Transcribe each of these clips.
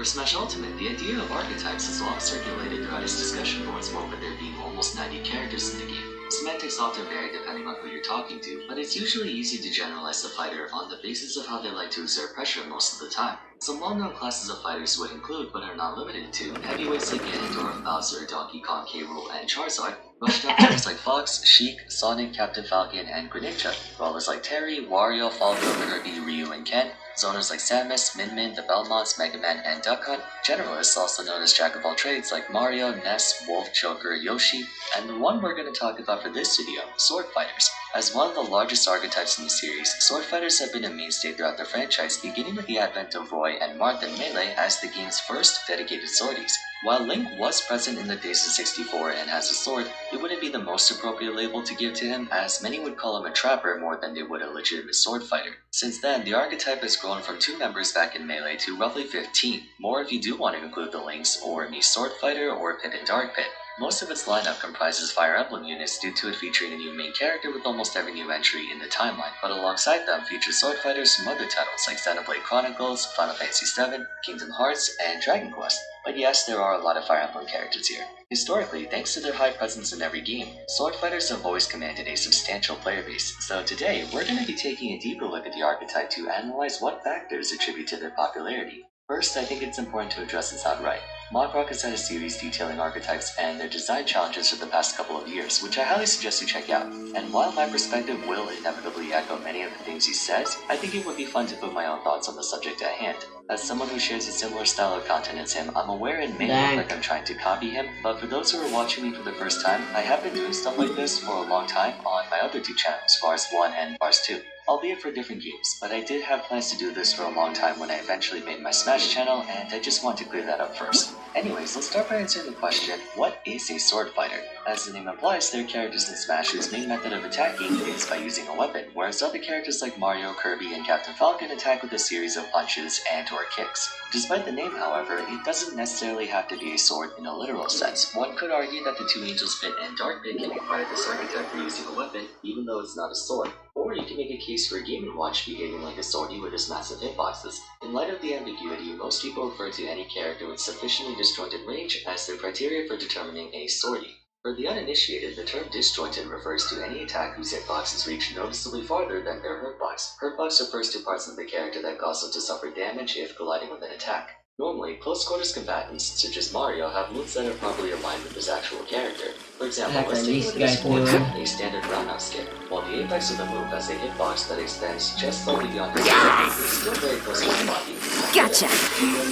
For Smash Ultimate, the idea of archetypes has long circulated throughout its discussion boards, more with there being almost 90 characters in the game. Semantics often vary depending on who you're talking to, but it's usually easy to generalize the fighter on the basis of how they like to exert pressure most of the time. Some well-known classes of fighters would include, but are not limited to, heavyweights like Ganondorf, Bowser, Donkey Kong, K. Rool, and Charizard, rushed up types like Fox, Sheik, Sonic, Captain Falcon, and Greninja, brawlers like Terry, Wario, Falco, Kirby, Ryu, and Ken, zoners like Samus, Min Min, the Belmonts, Mega Man, and Duck Hunt, generalists also known as Jack of all trades like Mario, Ness, Wolf, Joker, Yoshi, and the one we're going to talk about for this video, Sword Fighters. As one of the largest archetypes in the series, Sword Fighters have been a mainstay throughout the franchise, beginning with the advent of Roy and Marth in Melee as the game's first dedicated swordies. While Link was present in the days of 64 and has a sword, it wouldn't be the most appropriate label to give to him, as many would call him a trapper more than they would a legitimate sword fighter. Since then, the archetype has grown from 2 members back in Melee to roughly 15, more if you do want to include the Links, or Mii Sword Fighter, or Pip and Dark Pit. Most of its lineup comprises Fire Emblem units due to it featuring a new main character with almost every new entry in the timeline, but alongside them features sword fighters from other titles like Xenoblade Chronicles, Final Fantasy VII, Kingdom Hearts, and Dragon Quest. But yes, there are a lot of Fire Emblem characters here. Historically, thanks to their high presence in every game, sword fighters have always commanded a substantial player base, so today we're going to be taking a deeper look at the archetype to analyze what factors attribute to their popularity. First, I think it's important to address this outright. Modrock has had a series detailing archetypes and their design challenges for the past couple of years, which I highly suggest you check out. And while my perspective will inevitably echo many of the things he says, I think it would be fun to put my own thoughts on the subject at hand. As someone who shares a similar style of content as him, I'm aware it may look like I'm trying to copy him, but for those who are watching me for the first time, I have been doing stuff like this for a long time on my other 2 channels, Bars 1 and Bars 2. Albeit for different games, but I did have plans to do this for a long time when I eventually made my Smash channel, and I just want to clear that up first. Anyways, let's start by answering the question, what is a sword fighter? As the name implies, they're characters in Smash whose main method of attacking is by using a weapon, whereas other characters like Mario, Kirby, and Captain Falcon attack with a series of punches and/or kicks. Despite the name, however, it doesn't necessarily have to be a sword in a literal sense. One could argue that the 2 Angels Pit and Dark Pit can acquire this archetype for using a weapon, even though it's not a sword. Or you can make a case for a Game & Watch behaving like a swordie with its massive hitboxes. In light of the ambiguity, most people refer to any character with sufficiently disjointed range as their criteria for determining a swordie. For the uninitiated, the term disjointed refers to any attack whose hitboxes reach noticeably farther than their hurtbox. Hurtbox refers to parts of the character that cause them to suffer damage if colliding with an attack. Normally, close quarters combatants, such as Mario, have moves that are properly aligned with his actual character. For example, let's take a look at a sport a standard roundhouse kick. While the apex of the move has a hitbox that extends just slightly beyond his head, it's still very close to his body. Gotcha!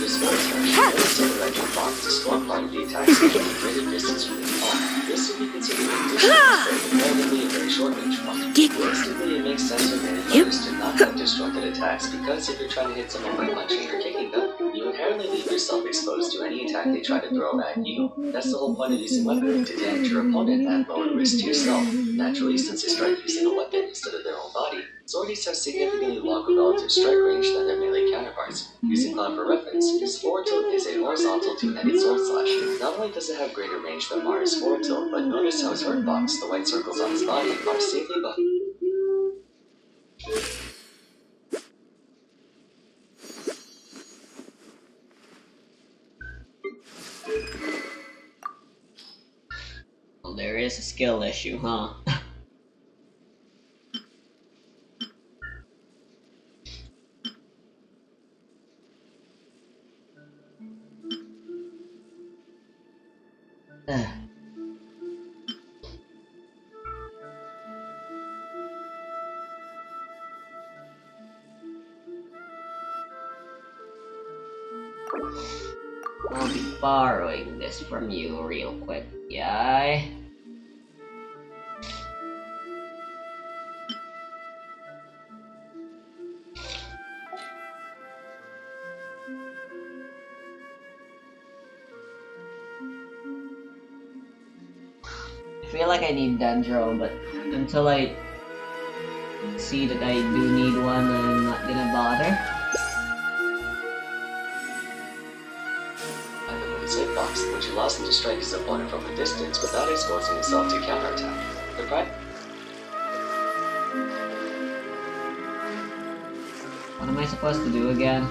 This force the right hitbox to storm part of the attack so that a greater distance from his palm. This would be considered a distance comparatively a very short range one. Realistically, it makes sense for many players to not have disjointed attacks because if you're trying to hit someone by punching or kicking them, you inherently leave yourself exposed to any attack they try to throw at you. That's the whole point of using weaponry, to damage your opponent at lower risk to yourself. Naturally, since they strike using a weapon instead of their own body, swordies have significantly longer relative strike range than their melee counterparts. Using Cloud for reference, his forward tilt is a horizontal 2-headed sword slash. Not only does it have greater range than Mario's forward tilt, but notice how his hurtbox, the white circles on his body, are safely buffed. Well, there is a skill issue, huh? I'll be borrowing this from you real quick, guy. I feel like I need Dendro, but until I see that I do need one, I'm not gonna bother. Hitbox, which allows him to strike his opponent from a distance without exposing himself to counterattack. What am I supposed to do again?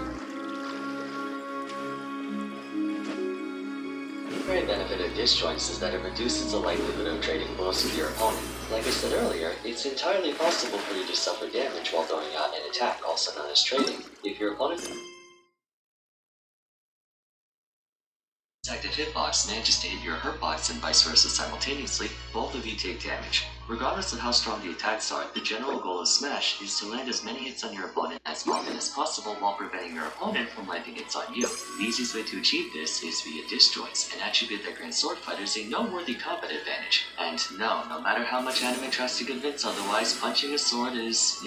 primary benefit of disjoints is that it reduces the likelihood of trading blows with your opponent. Like I said earlier, it's entirely possible for you to suffer damage while throwing out an attack, also known as trading. If your opponent's active hitbox manages to hit your hurtbox and vice versa simultaneously, both of you take damage. Regardless of how strong the attacks are, the general goal of Smash is to land as many hits on your opponent as often as possible while preventing your opponent from landing hits on you. The easiest way to achieve this is via disjoints, an attribute that grants sword fighters a noteworthy combat advantage. And no matter how much anime tries to convince otherwise, punching a sword is,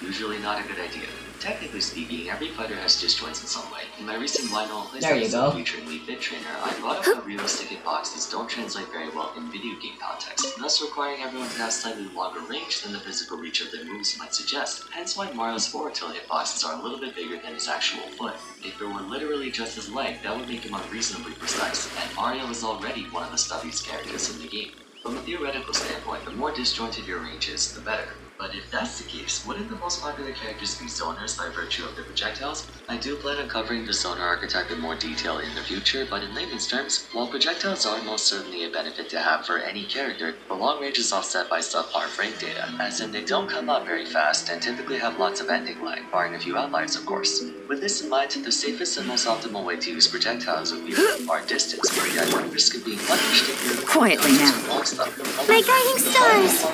usually not a good idea. Technically speaking, every fighter has disjoints in some way. In my recent Why No One Plays episode featuring Lead Bit Trainer, I brought up how realistic hitboxes don't translate very well in video game context, thus requiring everyone to have slightly longer range than the physical reach of their moves might suggest. Hence why Mario's forward tilt hitboxes are a little bit bigger than his actual foot. If it were literally just his leg, that would make him unreasonably precise, and Mario is already one of the stubbiest characters in the game. From a theoretical standpoint, the more disjointed your range is, the better. But if that's the case, wouldn't the most popular characters be zoners by virtue of their projectiles? I do plan on covering the zoner archetype in more detail in the future, but in layman's terms, while projectiles are most certainly a benefit to have for any character, the long range is offset by subpar frame data, as in they don't come out very fast and typically have lots of ending lag, barring a few outliers of course. With this in mind, the safest and most optimal way to use projectiles would be from far distance, where you have no risk of being punished if you're quietly now. My guiding stars!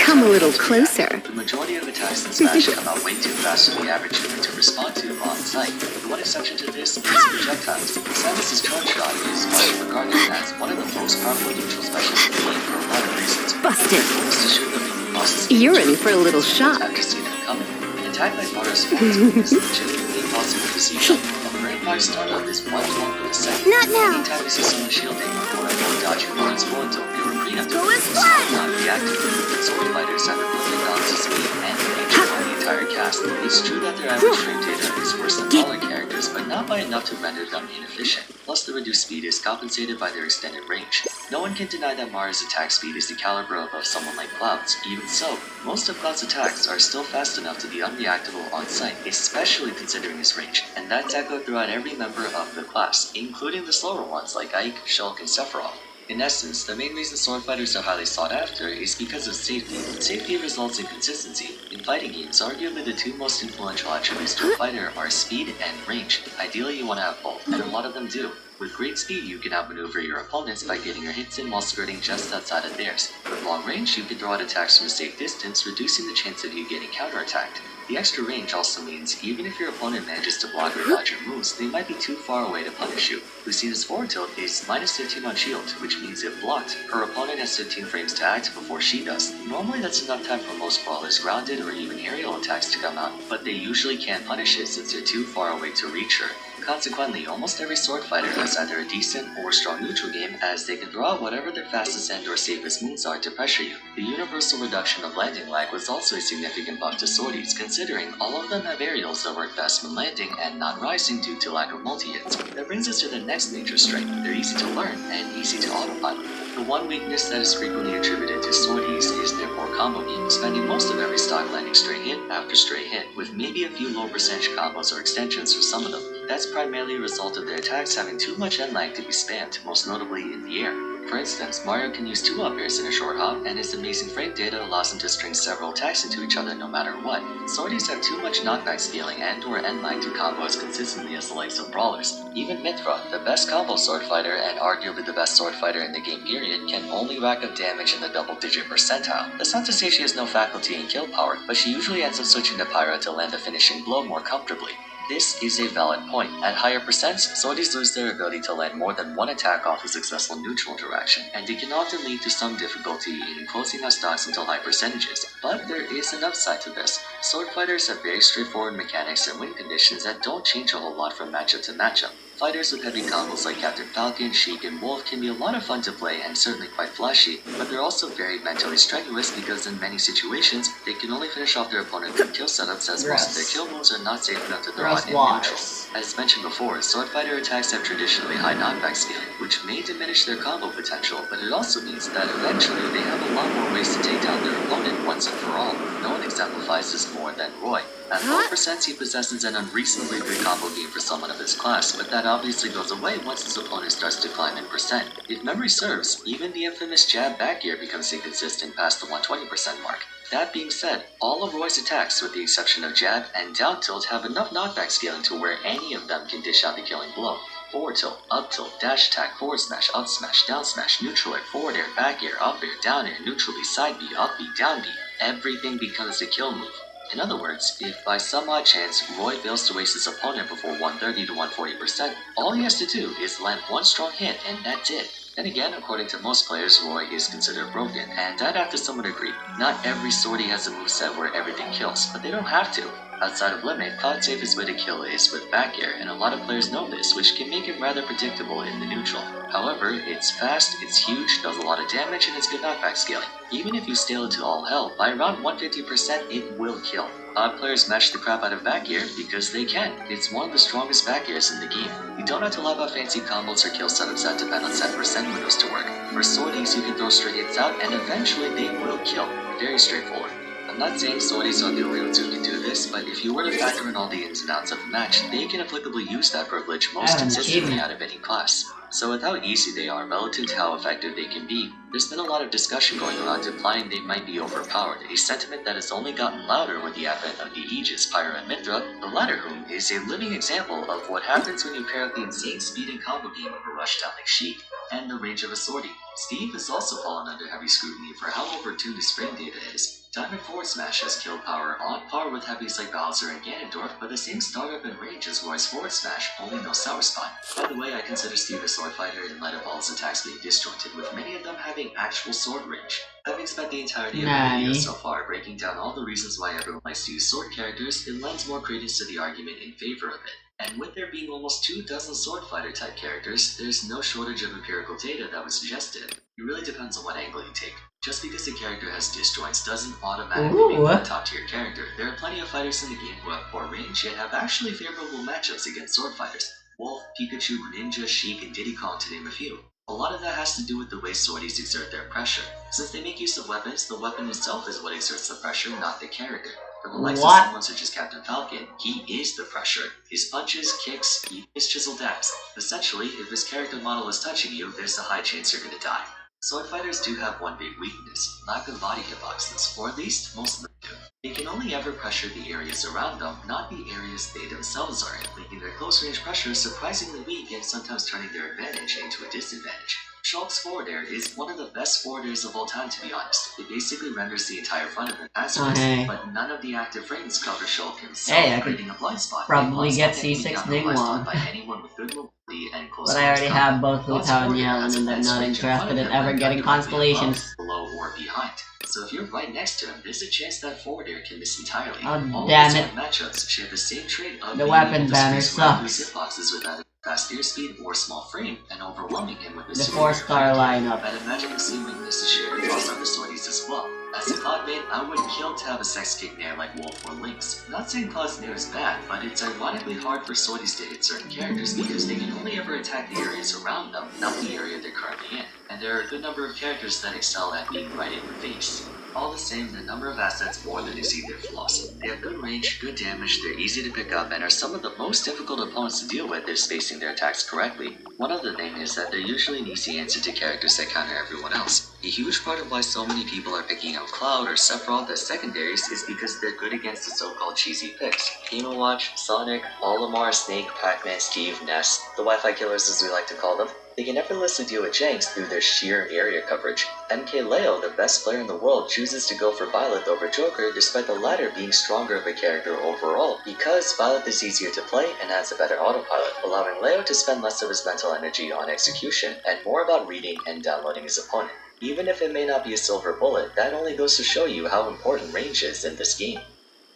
Come a little closer. The majority of attacks in Smash come out way too fast for the average human to respond to on sight. The one exception to this is projectiles. Samus's charge shot is widely regarded as one of the most powerful neutral specials in the game for a lot of reasons. Busted. To shoot them in process, You're in for a little shock. After seeing them coming, an attack like Mario's forward is legitimately impossible to see them. A very fire startup is 1/12 of a second. Not now. Anytime you see someone shielding or dodging Mario's forward tilt, you were preemptive. Go as one. Not reactive. Sword fighters have implemented balance speed and range on the entire cast. It's true that their average frame data is worse than taller characters, but not by enough to render them inefficient. Plus, the reduced speed is compensated by their extended range. No one can deny that Mario's attack speed is the caliber of someone like Cloud's. Even so, most of Cloud's attacks are still fast enough to be unreactable on sight, especially considering his range, and that's echoed throughout every member of the class, including the slower ones like Ike, Shulk, and Sephiroth. In essence, the main reason sword fighters are highly sought after is because of safety. Safety results in consistency. In fighting games, arguably the two most influential attributes to a fighter are speed and range. Ideally, you want to have both, and a lot of them do. With great speed, you can outmaneuver your opponents by getting your hits in while skirting just outside of theirs. With long range, you can throw out attacks from a safe distance, reducing the chance of you getting counterattacked. The extra range also means even if your opponent manages to block or dodge your moves, they might be too far away to punish you. Lucina's forward tilt is minus 15 on shield, which means if blocked, her opponent has 15 frames to act before she does. Normally that's enough time for most brawlers' grounded or even aerial attacks to come out, but they usually can't punish it since they're too far away to reach her. Consequently, almost every sword fighter has either a decent or strong neutral game, as they can throw out whatever their fastest and or safest moves are to pressure you. The universal reduction of landing lag was also a significant buff to swordies, considering all of them have aerials that work best when landing and not rising due to lack of multi-hits. That brings us to the next major strength. They're easy to learn and easy to autopilot. The one weakness that is frequently attributed to swordies is their poor combo game, spending most of every stock landing straight hit after straight hit, with maybe a few low percentage combos or extensions for some of them. That's primarily a result of their attacks having too much end lag to be spammed, most notably in the air. For instance, Mario can use 2 up airs in a short hop, and his amazing frame data allows him to string several attacks into each other no matter what. Swordies have too much knockback scaling and or end lag to combo as consistently as the likes of brawlers. Even Mithra, the best combo sword fighter and arguably the best sword fighter in the game period, can only rack up damage in the double-digit percentile. That's not to say she has no faculty in kill power, but she usually ends up switching to Pyra to land the finishing blow more comfortably. This is a valid point. At higher percents, swordies lose their ability to land more than one attack off a successful neutral interaction, and it can often lead to some difficulty in closing out stocks until high percentages. But there is an upside to this. Sword fighters have very straightforward mechanics and win conditions that don't change a whole lot from matchup to matchup. Fighters with heavy combos like Captain Falcon, Sheik, and Wolf can be a lot of fun to play and certainly quite flashy, but they're also very mentally strenuous because in many situations, they can only finish off their opponent with kill setups as most of their kill moves are not safe enough to throw out in neutral. As mentioned before, sword fighter attacks have traditionally high knockback scaling, which may diminish their combo potential, but it also means that eventually they have a lot more ways to take down their opponent once and for all. No one exemplifies this more than Roy. At 4%, he possesses an unreasonably good combo game for someone of his class, but that obviously goes away once his opponent starts to climb in percent. If memory serves, even the infamous jab back air becomes inconsistent past the 120% mark. That being said, all of Roy's attacks, with the exception of jab and down tilt, have enough knockback scaling to where any of them can dish out the killing blow. Forward tilt, up tilt, dash attack, forward smash, up smash, down smash, neutral air, forward air, back air, up air, down air, neutral B, side B, up B, down B. Everything becomes a kill move. In other words, if by some odd chance Roy fails to waste his opponent before 130 to 140%, all he has to do is land one strong hit and that's it. Then again, according to most players, Roy is considered broken, and I'd have to somewhat agree. Not every sortie has a moveset where everything kills, but they don't have to. Outside of limit, Cloud's safest way to kill is with back air, and a lot of players know this, which can make it rather predictable in the neutral. However, it's fast, it's huge, does a lot of damage, and it's good knockback scaling. Even if you scale it to all hell, by around 150% it will kill. Odd players match the crap out of back air because they can. It's one of the strongest back airs in the game. You don't have to love out fancy combos or kill setups that depend on set percent windows to work. For sorties, you can throw straight hits out and eventually they will kill. Very straightforward. I'm not saying sorties are the only ones who can do this, but if you were to factor in all the ins and outs of a match, they can applicably use that privilege most consistently out of any class. So with how easy they are relative to how effective they can be, there's been a lot of discussion going around implying they might be overpowered, a sentiment that has only gotten louder with the advent of the Aegis, Pyra, and Mithra, the latter whom is a living example of what happens when you pair up the insane speed and combo game of a rushdown like Sheik and the range of a sortie. Steve has also fallen under heavy scrutiny for how overtuned his frame data is. Diamond Forward Smash has kill power on par with heavies like Bowser and Ganondorf, but the same startup and range as Roy's Forward Smash, only no Sour Spine. By the way, I consider Steve a sword fighter in light of all his attacks being disjointed, with many of them having actual sword range. Having spent the entirety of the video so far breaking down all the reasons why everyone likes to use sword characters, it lends more credence to the argument in favor of it. And with there being almost 24 sword fighter type characters, there's no shortage of empirical data that would suggest it. It really depends on what angle you take. Just because a character has disjoints doesn't automatically make them a top tier character. There are plenty of fighters in the game who have poor range yet have actually favorable matchups against sword fighters. Wolf, Pikachu, Greninja, Sheik, and Diddy Kong to name a few. A lot of that has to do with the way sorties exert their pressure. Since they make use of weapons, the weapon itself is what exerts the pressure, not the character. For the likes of someone such as Captain Falcon, he is the pressure. His punches, kicks, his chisel dabs. Essentially, if his character model is touching you, there's a high chance you're gonna die. Sword fighters do have one big weakness, lack of body hitboxes, or at least most of them do. They can only ever pressure the areas around them, not the areas they themselves are in, making their close range pressure surprisingly weak and sometimes turning their advantage into a disadvantage. Shulk's forward air is one of the best forward airs of all time, to be honest. It basically renders the entire front of him hazardous, but none of the active frames cover Shulk himself, creating a blind spot. Probably get C6 Ningguang. By anyone with good mobility and close but I already have both Hu Tao and Yelan, and I'm not interested in ever getting constellations. Below or behind. So if you're right next to him, there's a chance that forward air can miss entirely. Oh, damn it. Matchups share the same trait of the weapon banner sucks. Hitboxes with either fast air speed or small frame, and overwhelming him with the 4-star lineup. I'd imagine the same weakness is shared across other sorties as well. As a Cloud main, I would kill to have a sex kick nair like Wolf or Lynx. Not saying Cloud's nair is bad, but it's ironically hard for sorties to hit certain characters because they can only ever attack the areas around them, not the area they're currently in. And there are a good number of characters that excel at being right in the face. All the same, the number of assets more than exceed their flaws. They have good range, good damage, they're easy to pick up, and are some of the most difficult opponents to deal with if spacing their attacks correctly. One other thing is that they're usually an easy answer to characters that counter everyone else. A huge part of why so many people are picking out Cloud or Sephiroth as secondaries is because they're good against the so-called cheesy picks. Game & Watch, Sonic, Olimar, Snake, Pac-Man, Steve, Ness, the Wi-Fi killers as we like to call them. They can effortlessly deal with Janks through their sheer area coverage. MK Leo, the best player in the world, chooses to go for Violet over Joker despite the latter being stronger of a character overall, because Violet is easier to play and has a better autopilot, allowing Leo to spend less of his mental energy on execution and more about reading and downloading his opponent. Even if it may not be a silver bullet, that only goes to show you how important range is in this game.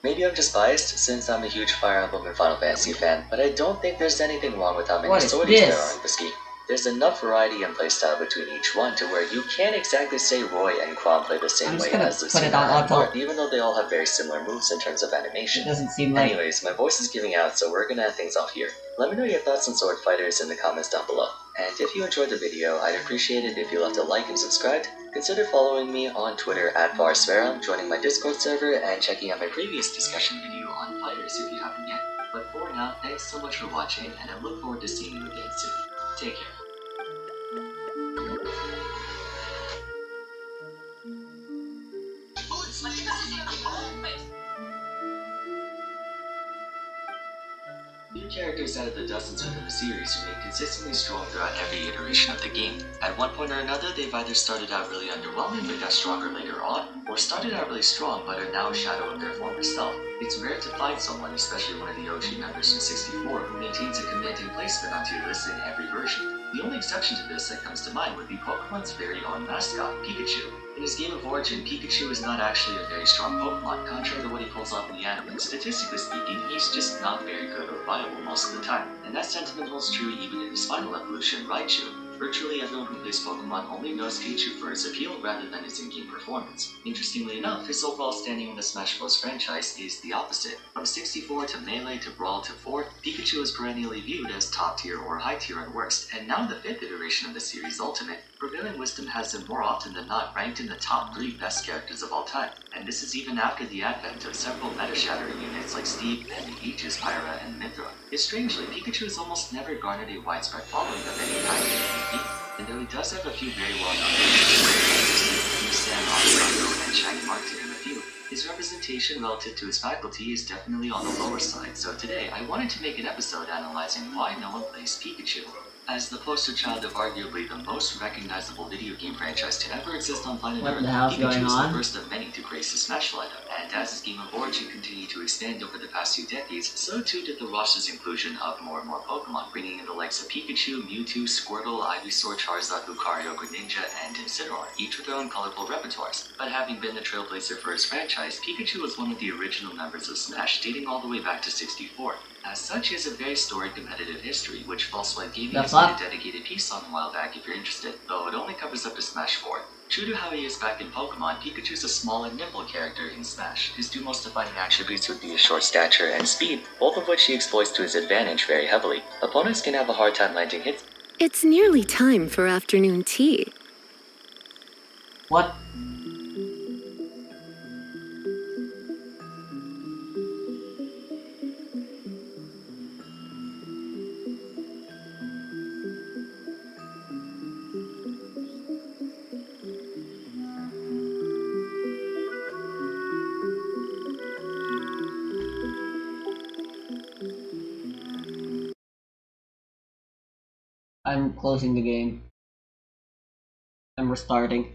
Maybe I'm just biased since I'm a huge Fire Emblem and Final Fantasy fan, but I don't think there's anything wrong with how many sorties there are in this game. There's enough variety and playstyle between each one to where you can't exactly say Roy and Quam play the same I'm just way gonna as put it Lucina on and auto. Bart, even though they all have very similar moves in terms of It animation. doesn't seem like... Anyways, my voice is giving out, so we're gonna end things off here. Let me know your thoughts on Sword Fighters in the comments down below. And if you enjoyed the video, I'd appreciate it if you left a like and subscribed. Consider following me on Twitter at @VarsFera, joining my Discord server, and checking out my previous discussion video on fighters if you haven't yet. But for now, thanks so much for watching, and I look forward to seeing you again soon. Take care. New characters out of the dozens within the series remain consistently strong throughout every iteration of the game. At one point or another, they've either started out really underwhelming but got stronger later on, or started out really strong but are now a shadow of their former self. It's rare to find someone, especially one of the OG members from 64, who maintains a commanding placement on tier lists in every version. The only exception to this that comes to mind would be Pokemon's very own mascot, Pikachu. In his game of origin, Pikachu is not actually a very strong Pokemon, contrary to what he pulls off in the anime. Statistically speaking, he's just not very good or viable most of the time, and that sentiment holds true even in his final evolution, Raichu. Virtually everyone who plays Pokemon only knows Pikachu for his appeal rather than his in-game performance. Interestingly enough, his overall standing in the Smash Bros. Franchise is the opposite. From 64 to Melee to Brawl to 4, Pikachu is perennially viewed as top tier or high tier at worst, and now in the 5th iteration of the series Ultimate, Prevailing Wisdom has him more often than not ranked in the top 3 best characters of all time, and this is even after the advent of several meta-shattering units like Steve, Penny, Aegis, Pyra, and Mithra. Yet strangely, Pikachu has almost never garnered a widespread following of any kind in any game, and though he does have a few very well-known characters, Sam, Oxlago, and Shiny Mark to name a few, his representation relative to his faculty is definitely on the lower side, so today I wanted to make an episode analyzing why no one plays Pikachu. As the poster child of arguably the most recognizable video game franchise to ever exist on planet Earth, Pikachu is the first of many to grace the Smash lineup, and as his game of origin continued to expand over the past few decades, so too did the roster's inclusion of more and more Pokemon, bringing in the likes of Pikachu, Mewtwo, Squirtle, Ivysaur, Charizard, Lucario, Greninja, and Incineroar, each with their own colorful repertoires. But having been the trailblazer for his franchise, Pikachu was one of the original members of Smash, dating all the way back to 64. As such, he has a very storied competitive history, which False Light Gaming has made a dedicated piece on a while back if you're interested, though it only covers up to Smash 4. True to how he is back in Pokemon, Pikachu's a small and nimble character in Smash. His two most defining attributes would be his short stature and speed, both of which he exploits to his advantage very heavily. Opponents can have a hard time landing hits. It's nearly time for afternoon tea. What? I'm closing the game. I'm restarting.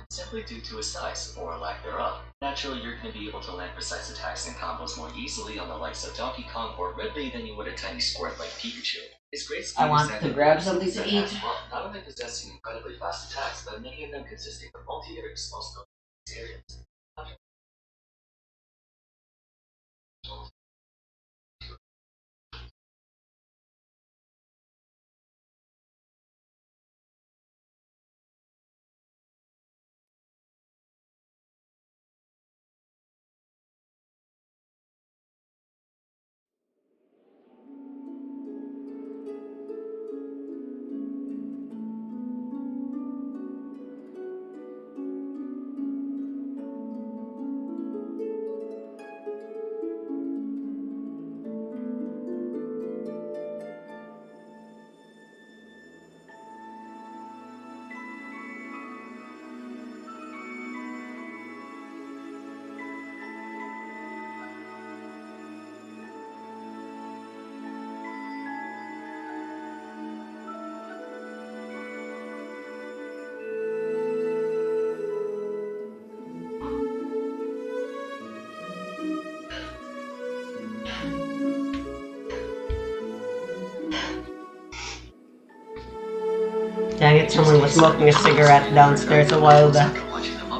Simply due to his size, or lack thereof. Naturally, you're going to be able to land precise attacks and combos more easily on the likes of Donkey Kong or Ridley than you would a tiny squirt like Pikachu. His great speed I want to grab something to eat. Not only possessing incredibly fast attacks, but many of them consisting of multi-hitters, most of these areas. Dang it, someone was smoking a cigarette downstairs a while back.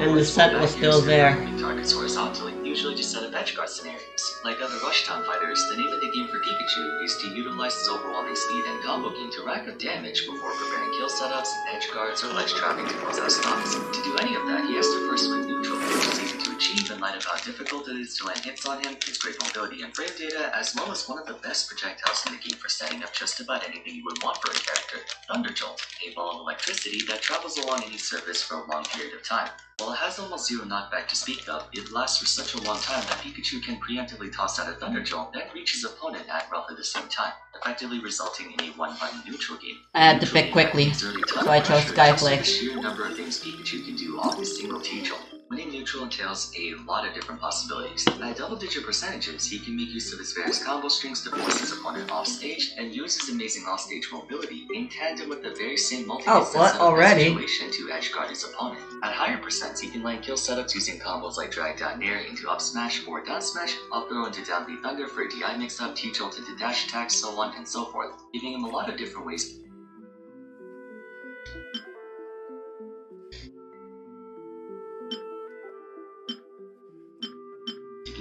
And the set was still there. Targets horizontally, usually to set up edge guard scenarios. Like other Rushtown fighters, the name of the game for Pikachu is to utilize his overwhelming speed and combo game to rack up damage before preparing kill setups, edge guards, or ledge trapping to close out stocks. To do any of that, he has to first swing neutral, which is easy to achieve in light of how difficult it is to land hits on him, his great mobility and frame data, as well as one of the best projectiles in the game for setting up just about anything you would want for a character, Thunder Jolt, a ball of electricity that travels along any surface for a long period of time. While it has almost zero knockback to speak of, it lasts for such a long time that Pikachu can preemptively toss out a Thunder Jolt, then reach his opponent at roughly the same time, effectively resulting in a one-button neutral game. I had to pick quickly, so I chose Skyflake. The sheer number of things Pikachu can do on this single T-Jolt. Winning neutral entails a lot of different possibilities. At double-digit percentages, he can make use of his various combo strings to force his opponent off stage, and use his amazing off-stage mobility in tandem with the very same situation to edge guard his opponent. At higher percents, he can land kill setups using combos like drag down nair into up smash or down smash, up throw into down B thunder for a DI mix-up, T-Jolt into dash attacks, so on and so forth, giving him a lot of different ways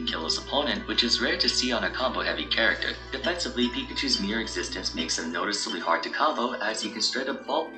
kill his opponent, which is rare to see on a combo-heavy character. Defensively, Pikachu's mere existence makes him noticeably hard to combo, as he can straight up fall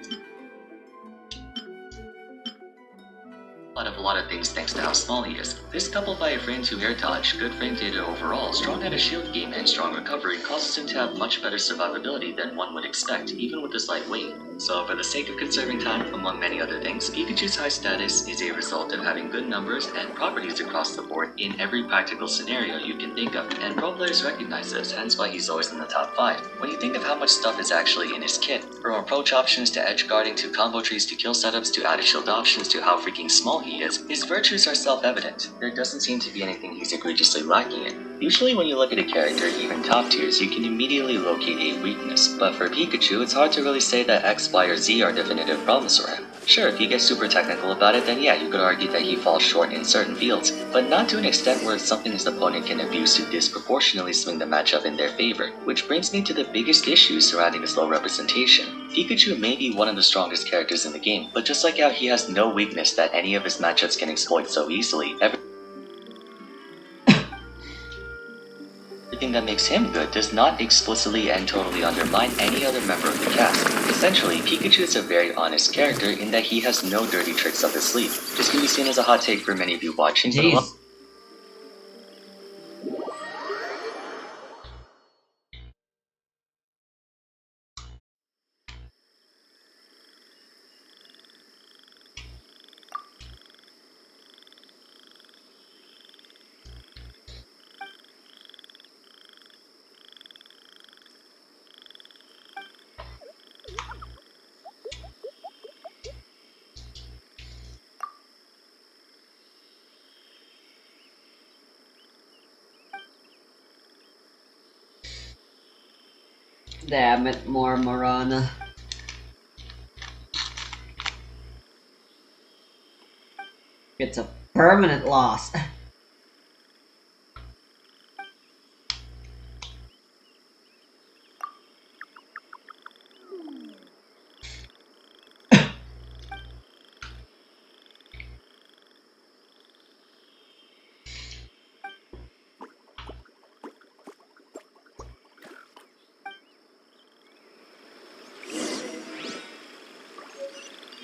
out of a lot of things thanks to how small he is. This, coupled by a frame 2 air dodge, good frame data overall, strong at a shield game, and strong recovery causes him to have much better survivability than one would expect, even with his light weight. So for the sake of conserving time, among many other things, Pikachu's high status is a result of having good numbers and properties across the board in every practical scenario you can think of, and pro players recognize this, hence why he's always in the top 5. When you think of how much stuff is actually in his kit, from approach options to edge guarding to combo trees to kill setups to added shield options to how freaking small he is, his virtues are self-evident. There doesn't seem to be anything he's egregiously lacking in. Usually when you look at a character, even top tiers, you can immediately locate a weakness, but for Pikachu, it's hard to really say that X, Y, or Z are definitive problems for him. Sure, if you get super technical about it, then yeah, you could argue that he falls short in certain fields, but not to an extent where it's something his opponent can abuse to disproportionately swing the matchup in their favor, which brings me to the biggest issue surrounding his low representation. Pikachu may be one of the strongest characters in the game, but just like how he has no weakness that any of his matchups can exploit so easily, everything that makes him good does not explicitly and totally undermine any other member of the cast. Essentially, Pikachu is a very honest character in that he has no dirty tricks up his sleeve. This can be seen as a hot take for many of you watching, but Damn it, more Morana. It's a permanent loss.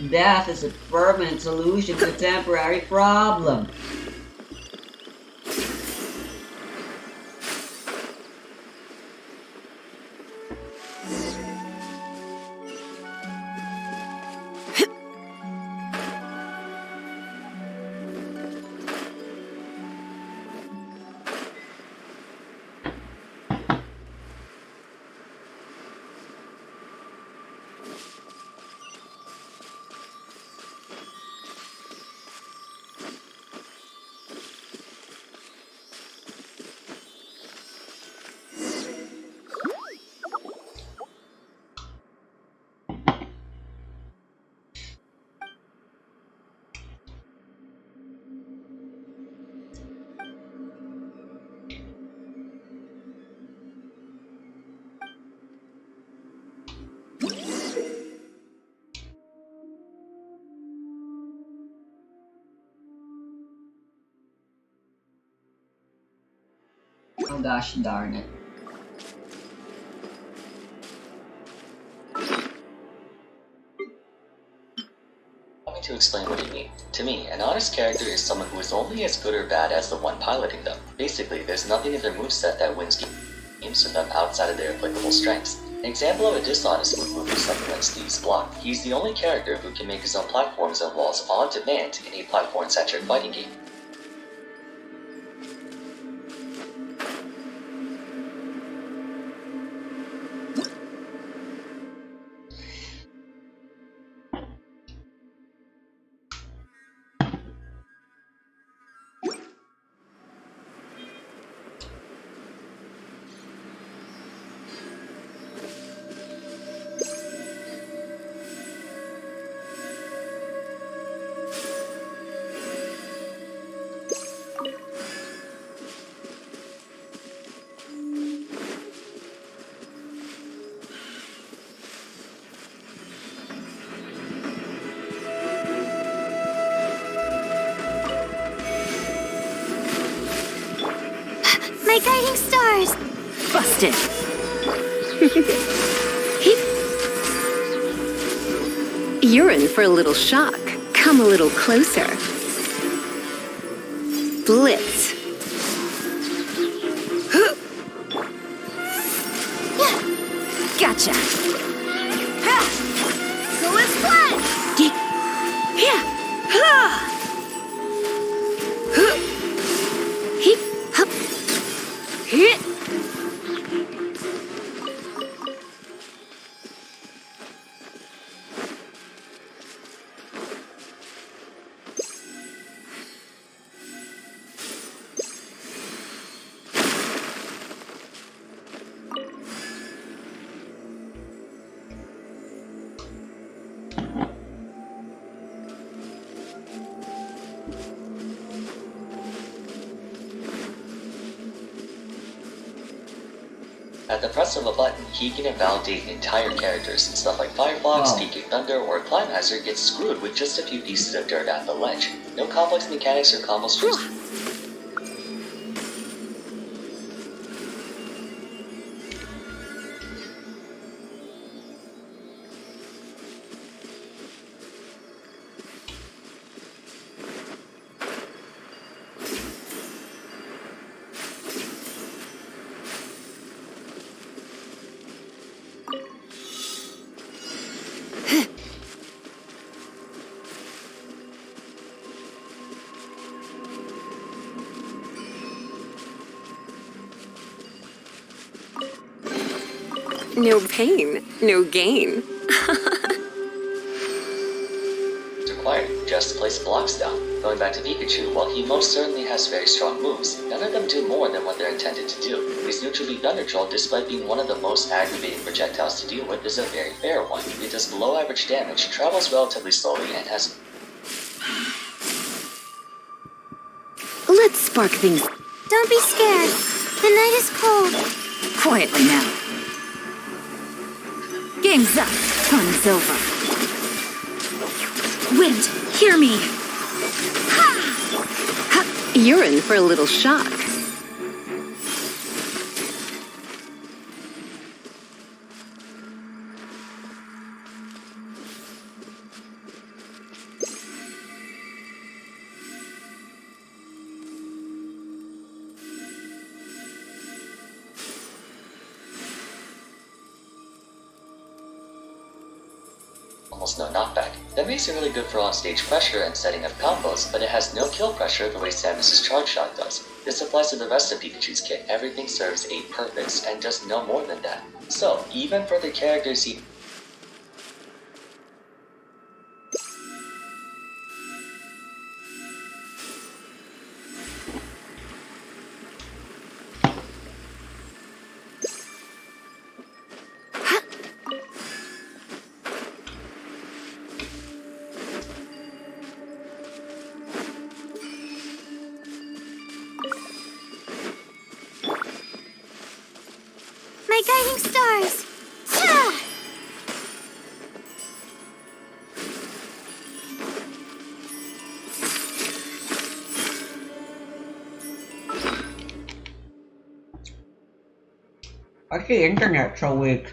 Death is a permanent solution to a temporary problem. Oh gosh darn it. Allow me to explain what you mean. To me, an honest character is someone who is only as good or bad as the one piloting them. Basically, there's nothing in their moveset that wins games for them outside of their applicable strengths. An example of a dishonest move is something like Steve's block. He's the only character who can make his own platforms and walls on demand in a platform-centric fighting game. My guiding stars! Busted. You're in for a little shock. Come a little closer. Blitz. Gotcha. Go with flat! At the press of a button, he can invalidate entire characters. Stuff like Firefox, Wow. Peaking Thunder, or Climbizer gets screwed with just a few pieces of dirt at the ledge. No complex mechanics or combo strings. No pain, no gain. Required, just place blocks down. Going back to Pikachu, while he most certainly has very strong moves, none of them do more than what they're intended to do. His neutral beam Thunder Troll, despite being one of the most aggravating projectiles to deal with, is a very fair one. It does below average damage, travels relatively slowly, and has... Let's spark things. Don't be scared. The night is cold. Quietly now. Game's up. Fun's over. Wind, hear me. Ha! You're in for a little shock. almost no knockback. That makes it really good for on-stage pressure and setting up combos, but it has no kill pressure the way Samus's Charge Shot does. This applies to the rest of Pikachu's kit. Everything serves a purpose and does no more than that. So, even for the characters he... My guiding stars! Ah! Why's the internet so weak?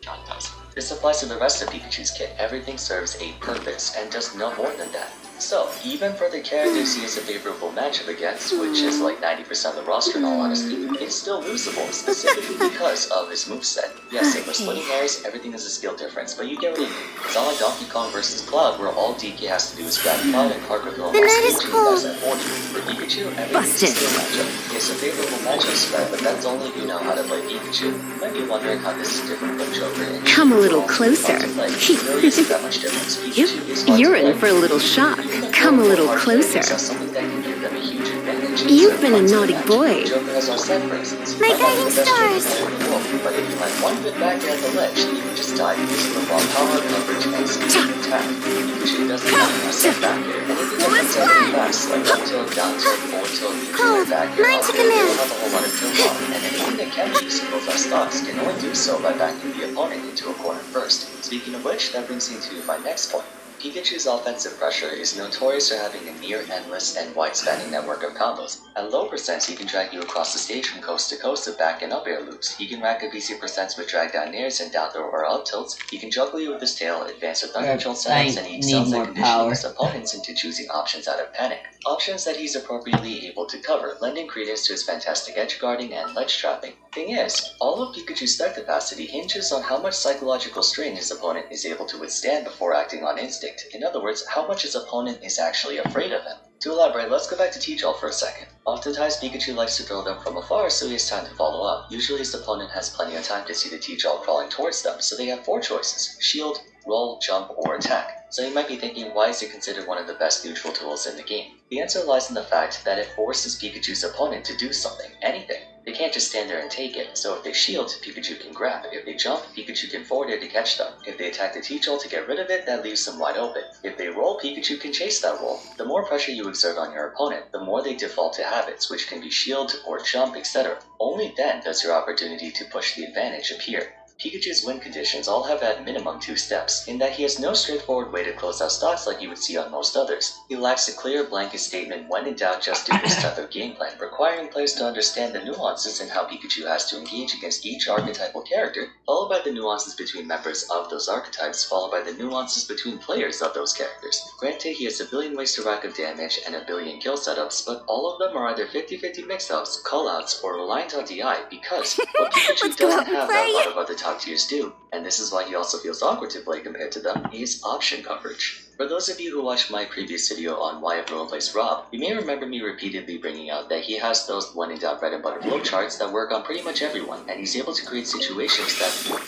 John does. This applies to the rest of Pikachu's kit. Everything serves a purpose and does no more than that. So, even for the characters he has a favorable matchup against, which is like 90% of the roster in all honesty, it's still losable, specifically because of his moveset. Yes, same with splitting hairs, everything is a skill difference, but you get what I mean. It's not like Donkey Kong vs. Cloud, where all DK has to do is grab Cloud and Park with The night is cold. For Pikachu, everything's a skill matchup. It's a favorable matchup spread, but that's only if you know how to play Pikachu. You might be wondering how this is different from Joker. And Come a little closer. It really isn't that much difference. Pikachu is fun to You're in play. for a little shock. Come a little closer. Something that can give them a huge advantage. You've been a naughty boy. Joker has our set, for instance. My Might not be guiding the best Joker stars. player in the world, but if you land one good back at the ledge, you can just die because of the raw power, coverage, and speed of attack. Pikachu doesn't have a set back here, and if you What's get that? fast, like up tilt, down tilt, forward tilt, Cold. back here, Mine up to here, command. you'll have a whole lot of tilt on, and anything that can be used in both our stocks can only do so by backing the opponent into a corner first. Speaking of which, that brings me to my next point. Pikachu's offensive pressure is notorious for having a near-endless and wide-spanning network of combos. At low percents, he can drag you across the stage from coast to coast with back and up air loops. He can rack up easy percents with drag down airs and down throw or up tilts. He can juggle you with his tail, advance with thunder jolt setups, and he excels at conditioning his opponents into choosing options out of panic. Options that he's appropriately able to cover, lending credence to his fantastic edge guarding and ledge trapping. Thing is, all of Pikachu's spec capacity hinges on how much psychological strain his opponent is able to withstand before acting on instinct. In other words, how much his opponent is actually afraid of him. To elaborate, let's go back to Teach All for a second. Oftentimes, Pikachu likes to throw them from afar so he has time to follow up. Usually his opponent has plenty of time to see the Teach All crawling towards them, so they have 4 choices: shield, roll, jump, or attack. So you might be thinking, why is it considered one of the best neutral tools in the game? The answer lies in the fact that it forces Pikachu's opponent to do something, anything. They can't just stand there and take it, so if they shield, Pikachu can grab. If they jump, Pikachu can forward it to catch them. If they attack the Teach All to get rid of it, that leaves them wide open. If they roll, Pikachu can chase that roll. The more pressure you exert on your opponent, the more they default to habits, which can be shield or jump, etc. Only then does your opportunity to push the advantage appear. Pikachu's win conditions all have at minimum 2 steps, in that he has no straightforward way to close out stocks like you would see on most others. He lacks a clear blanket statement when in doubt just due to his type of game plan, requiring players to understand the nuances in how Pikachu has to engage against each archetypal character, followed by the nuances between members of those archetypes, followed by the nuances between players of those characters. Granted, he has a billion ways to rack up damage and a billion kill setups, but all of them are either 50-50 mix-ups, callouts, or reliant on DI because what Pikachu Let's go doesn't out and have play. that a lot of other top tiers do, and this is why he also feels awkward to play compared to them, is option coverage. For those of you who watched my previous video on why everyone plays Rob, you may remember me repeatedly bringing out that he has those when in doubt bread and butter flow charts that work on pretty much everyone, and he's able to create situations that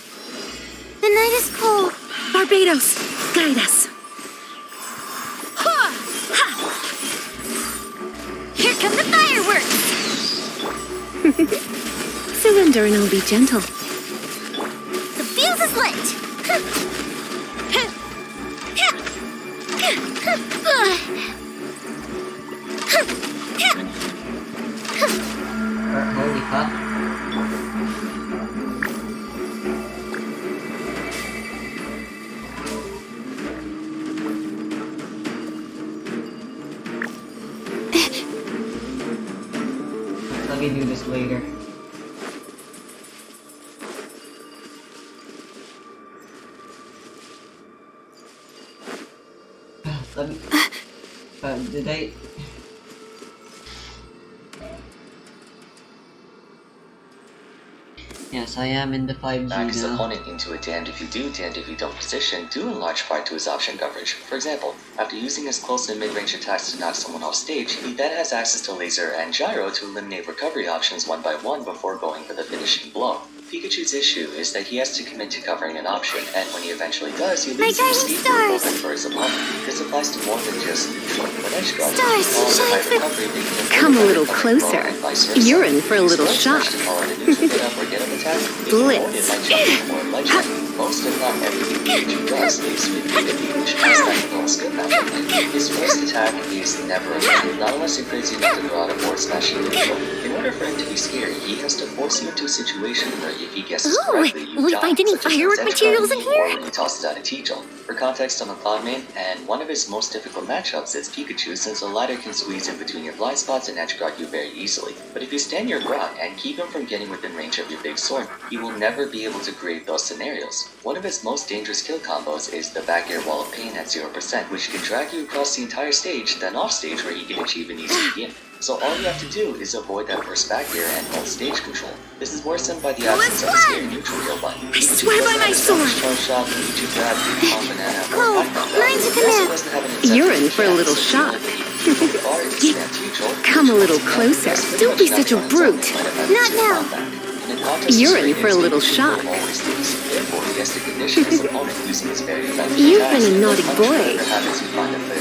The night is cold. Barbados, guide us. Ha! Ha! Here come the fireworks. Surrender and I'll be gentle. The fuse is lit. Holy fuck. Let me do this later. Let me... did I... Yes, I am in the 5G back his now. opponent into a damned if you do, damned if you don't position, due in large part to his option coverage. For example, after using his close and mid-range attacks to knock someone off stage, he then has access to laser and gyro to eliminate recovery options one by one before going for the finishing blow. Pikachu's issue is that he has to commit to covering an option, and when he eventually does, he leaves My him guiding steep stars. open for his opponent. This applies to more than just neutral, but edge guarding. Stars, While with shine high for- recovery, they can Come a avoid little coming closer. wrong and vice versa. You're in for a little Use ledge shock. smash to follow the neutral get up or get up attack attack, if you hold it Blitz. by jumping or ledging, most if not everything Pikachu does is with Pikachu, which has that little skill factor. His first attack is never a hit, not unless you're crazy enough to throw out a board smashing neutral. In order for him to be scary, he has to force you into a situation where if he guesses Ooh, correctly, you will we die, find any such as firework his materials in edge guard here? or when he tosses out a T-Jolt. For context on the Cloud main, and one of his most difficult matchups is Pikachu, since the latter can squeeze in between your blind spots and edge guard you very easily. But if you stand your ground and keep him from getting within range of your big sword, he will never be able to create those scenarios. One of his most dangerous kill combos is the back air wall of pain at 0%, which can drag you across the entire stage, then off stage where he can achieve an easy game. So all you have to do is avoid that first back air and hold stage control. This is worsened by the absence of a scary neutral kill button. I swear by my sword. Chloe, learn to command. You're in for a little shock. Come a little closer. Don't be such a brute. Not now. You're in for a little shock. You've been a naughty boy.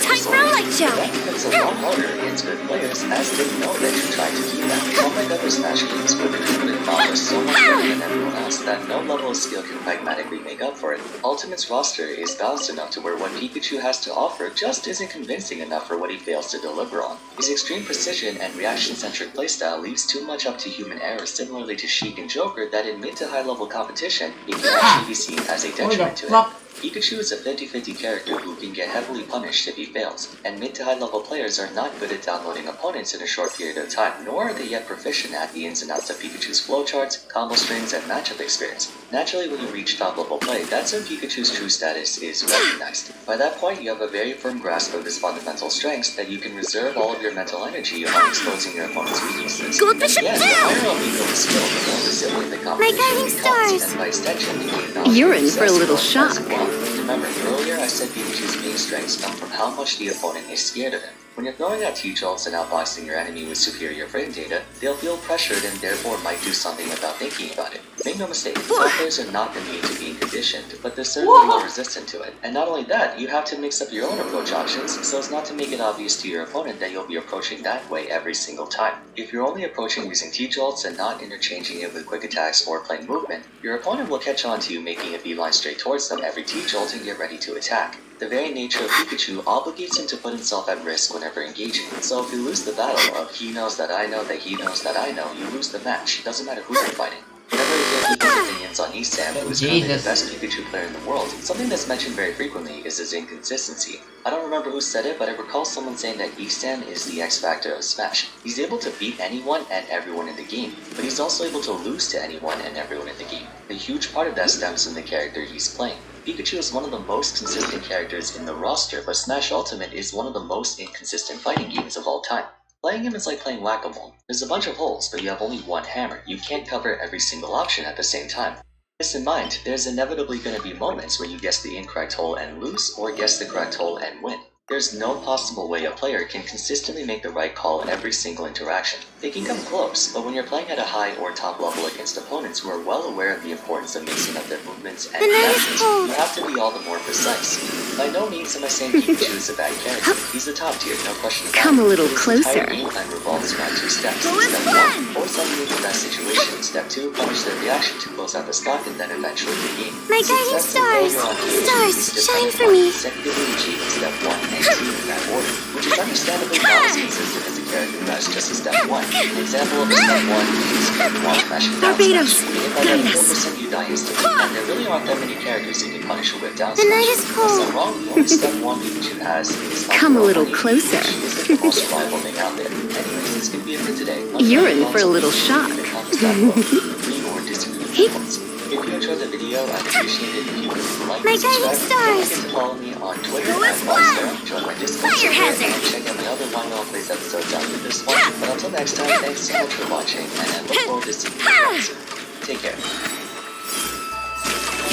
Time for a light show. It's a lot harder against good players, as they know that you tried to do that. Unlike other Smash games where the competitive model is so much better than everyone else that no level of skill can pragmatically make up for it, Ultimate's roster is balanced enough to where what Pikachu has to offer just isn't convincing enough for what he fails to deliver on. His extreme precision and reaction-centric playstyle leaves too much up to human error, similarly to Sheik and Joker, that in mid to high level competition, it can actually be seen as a detriment to him. Pikachu is a 50-50 character who can get heavily punished if he fails, and mid to high level players are not good at downloading opponents in a short period of time, nor are they yet proficient at the ins and outs of Pikachu's flowcharts, combo strings, and matchup experience. Naturally, when you reach top level play, that's when Pikachu's true status is recognized. By that point, you have a very firm grasp of his fundamental strengths that you can reserve all of your mental energy on exposing your opponent's weaknesses. Gold Bishop The higher up you go in skill, the more resilient the competition guiding becomes, stars. and by extension, the game knowledge You're you in for a possess little grows shock. as well. Remember, earlier I said Pikachu's main strengths come from how much the opponent is scared of him. When you're throwing out T-Jolts and outboxing your enemy with superior frame data, they'll feel pressured and therefore might do something without thinking about it. Make no mistake, top players are not immune to being conditioned, but they're certainly more resistant to it. And not only that, you have to mix up your own approach options so as not to make it obvious to your opponent that you'll be approaching that way every single time. If you're only approaching using T-Jolts and not interchanging it with quick attacks or plain movement, your opponent will catch on to you making a beeline straight towards them every T-Jolt and get ready to attack. The very nature of Pikachu obligates him to put himself at risk whenever engaging. So if you lose the battle of he knows that I know that he knows that I know, you lose the match. Doesn't matter who you're fighting. Whenever you hear people's opinions on Esam, who is currently the best Pikachu player in the world, something that's mentioned very frequently is his inconsistency. I don't remember who said it, but I recall someone saying that Esam is the X factor of Smash. He's able to beat anyone and everyone in the game, but he's also able to lose to anyone and everyone in the game. A huge part of that stems from the character he's playing. Pikachu is one of the most consistent characters in the roster, but Smash Ultimate is one of the most inconsistent fighting games of all time. Playing him is like playing Whack-A-Mole. There's a bunch of holes, but you have only one hammer. You can't cover every single option at the same time. With this in mind, there's inevitably going to be moments where you guess the incorrect hole and lose, or guess the correct hole and win. There's no possible way a player can consistently make the right call in every single interaction. They can come close, but when you're playing at a high or top level against opponents who are well aware of the importance of mixing up their movements and reactions, you have to be all the more precise. By no means am I saying Pikachu is a bad character. He's the top tier, no question about it. Come a little His closer. entire game plan revolves around two steps. Step 1, force enemy into that situation. Step 2, punish their reaction to close out the stock and then eventually the game. My guiding stars. Stars, shine for me. Consecutively achieving step 1 and 2 in that order, which is understandably not as consistent as a character who has just a step 1. An example of a step 1 is wall smashing down Barbados, smash. If by guide that us. 4% you die instantly, and there really aren't that many characters that can punish a whip down The smash. night is cold. Unless I'm wrong, the only step 1 Pikachu has is Come a little Money, closer. which isn't the most reliable thing out there. Anyways, this could be it for today. You're in for a little shock. Agree or disagree with your points. If you enjoyed the video, I'd appreciate it if you would like My and guiding subscribe. Don't stars. forget to follow me on Twitter Go at as Monster. one. Join my Discord Fire server hazard. and check out my other Wine Well Plays episodes after this one. But until next time, thanks so much for watching, and I look forward to seeing you again soon. Take care.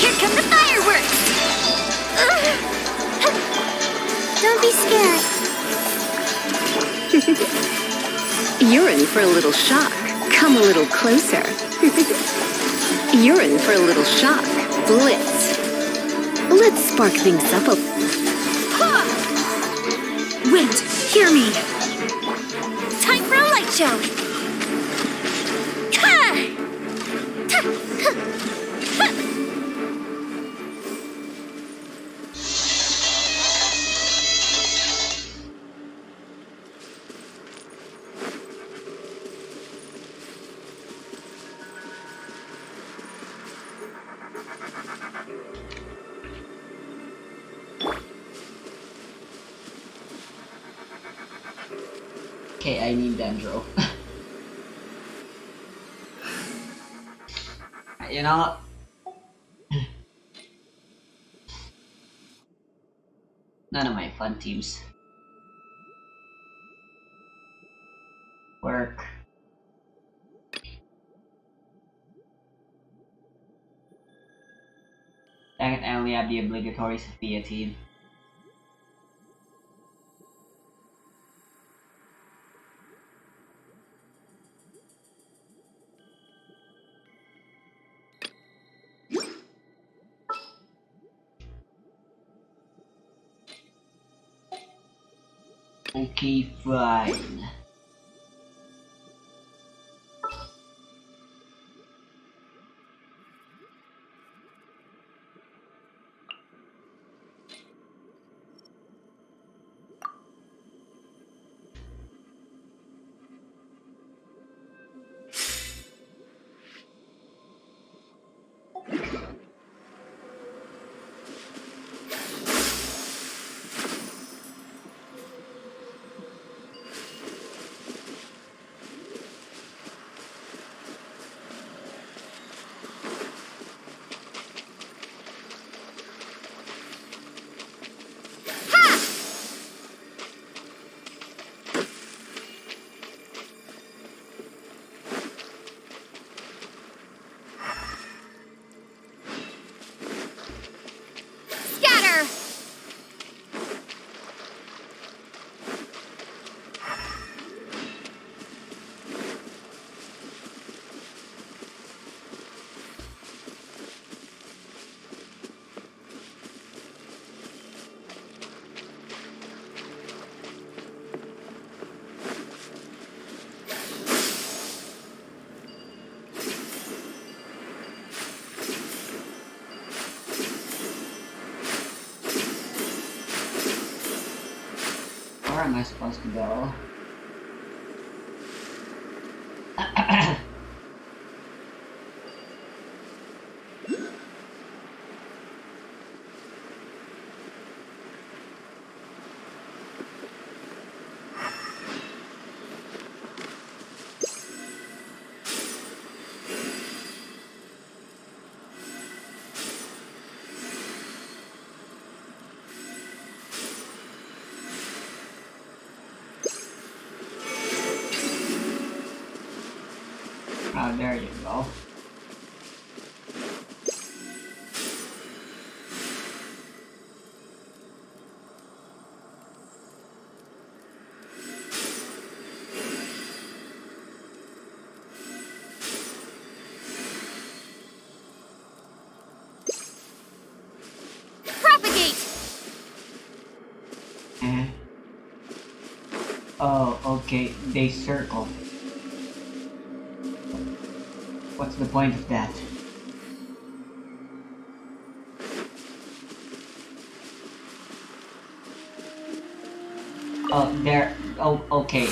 Here come the fireworks. Don't be scared. You're in for a little shock. Come a little closer. You're in for a little shock. Blitz. Let's spark things up a... Wind, hear me. Time for a light show. Ha! Okay, I need Dendro. You know what? None of my fun teams work. I only have the obligatory Sophia team. Okay, fine. Scatter! Where am I supposed to go? Oh, there you go. Propagate! Eh? Oh, okay, they circle. What's the point of that? Oh, there. Oh, okay.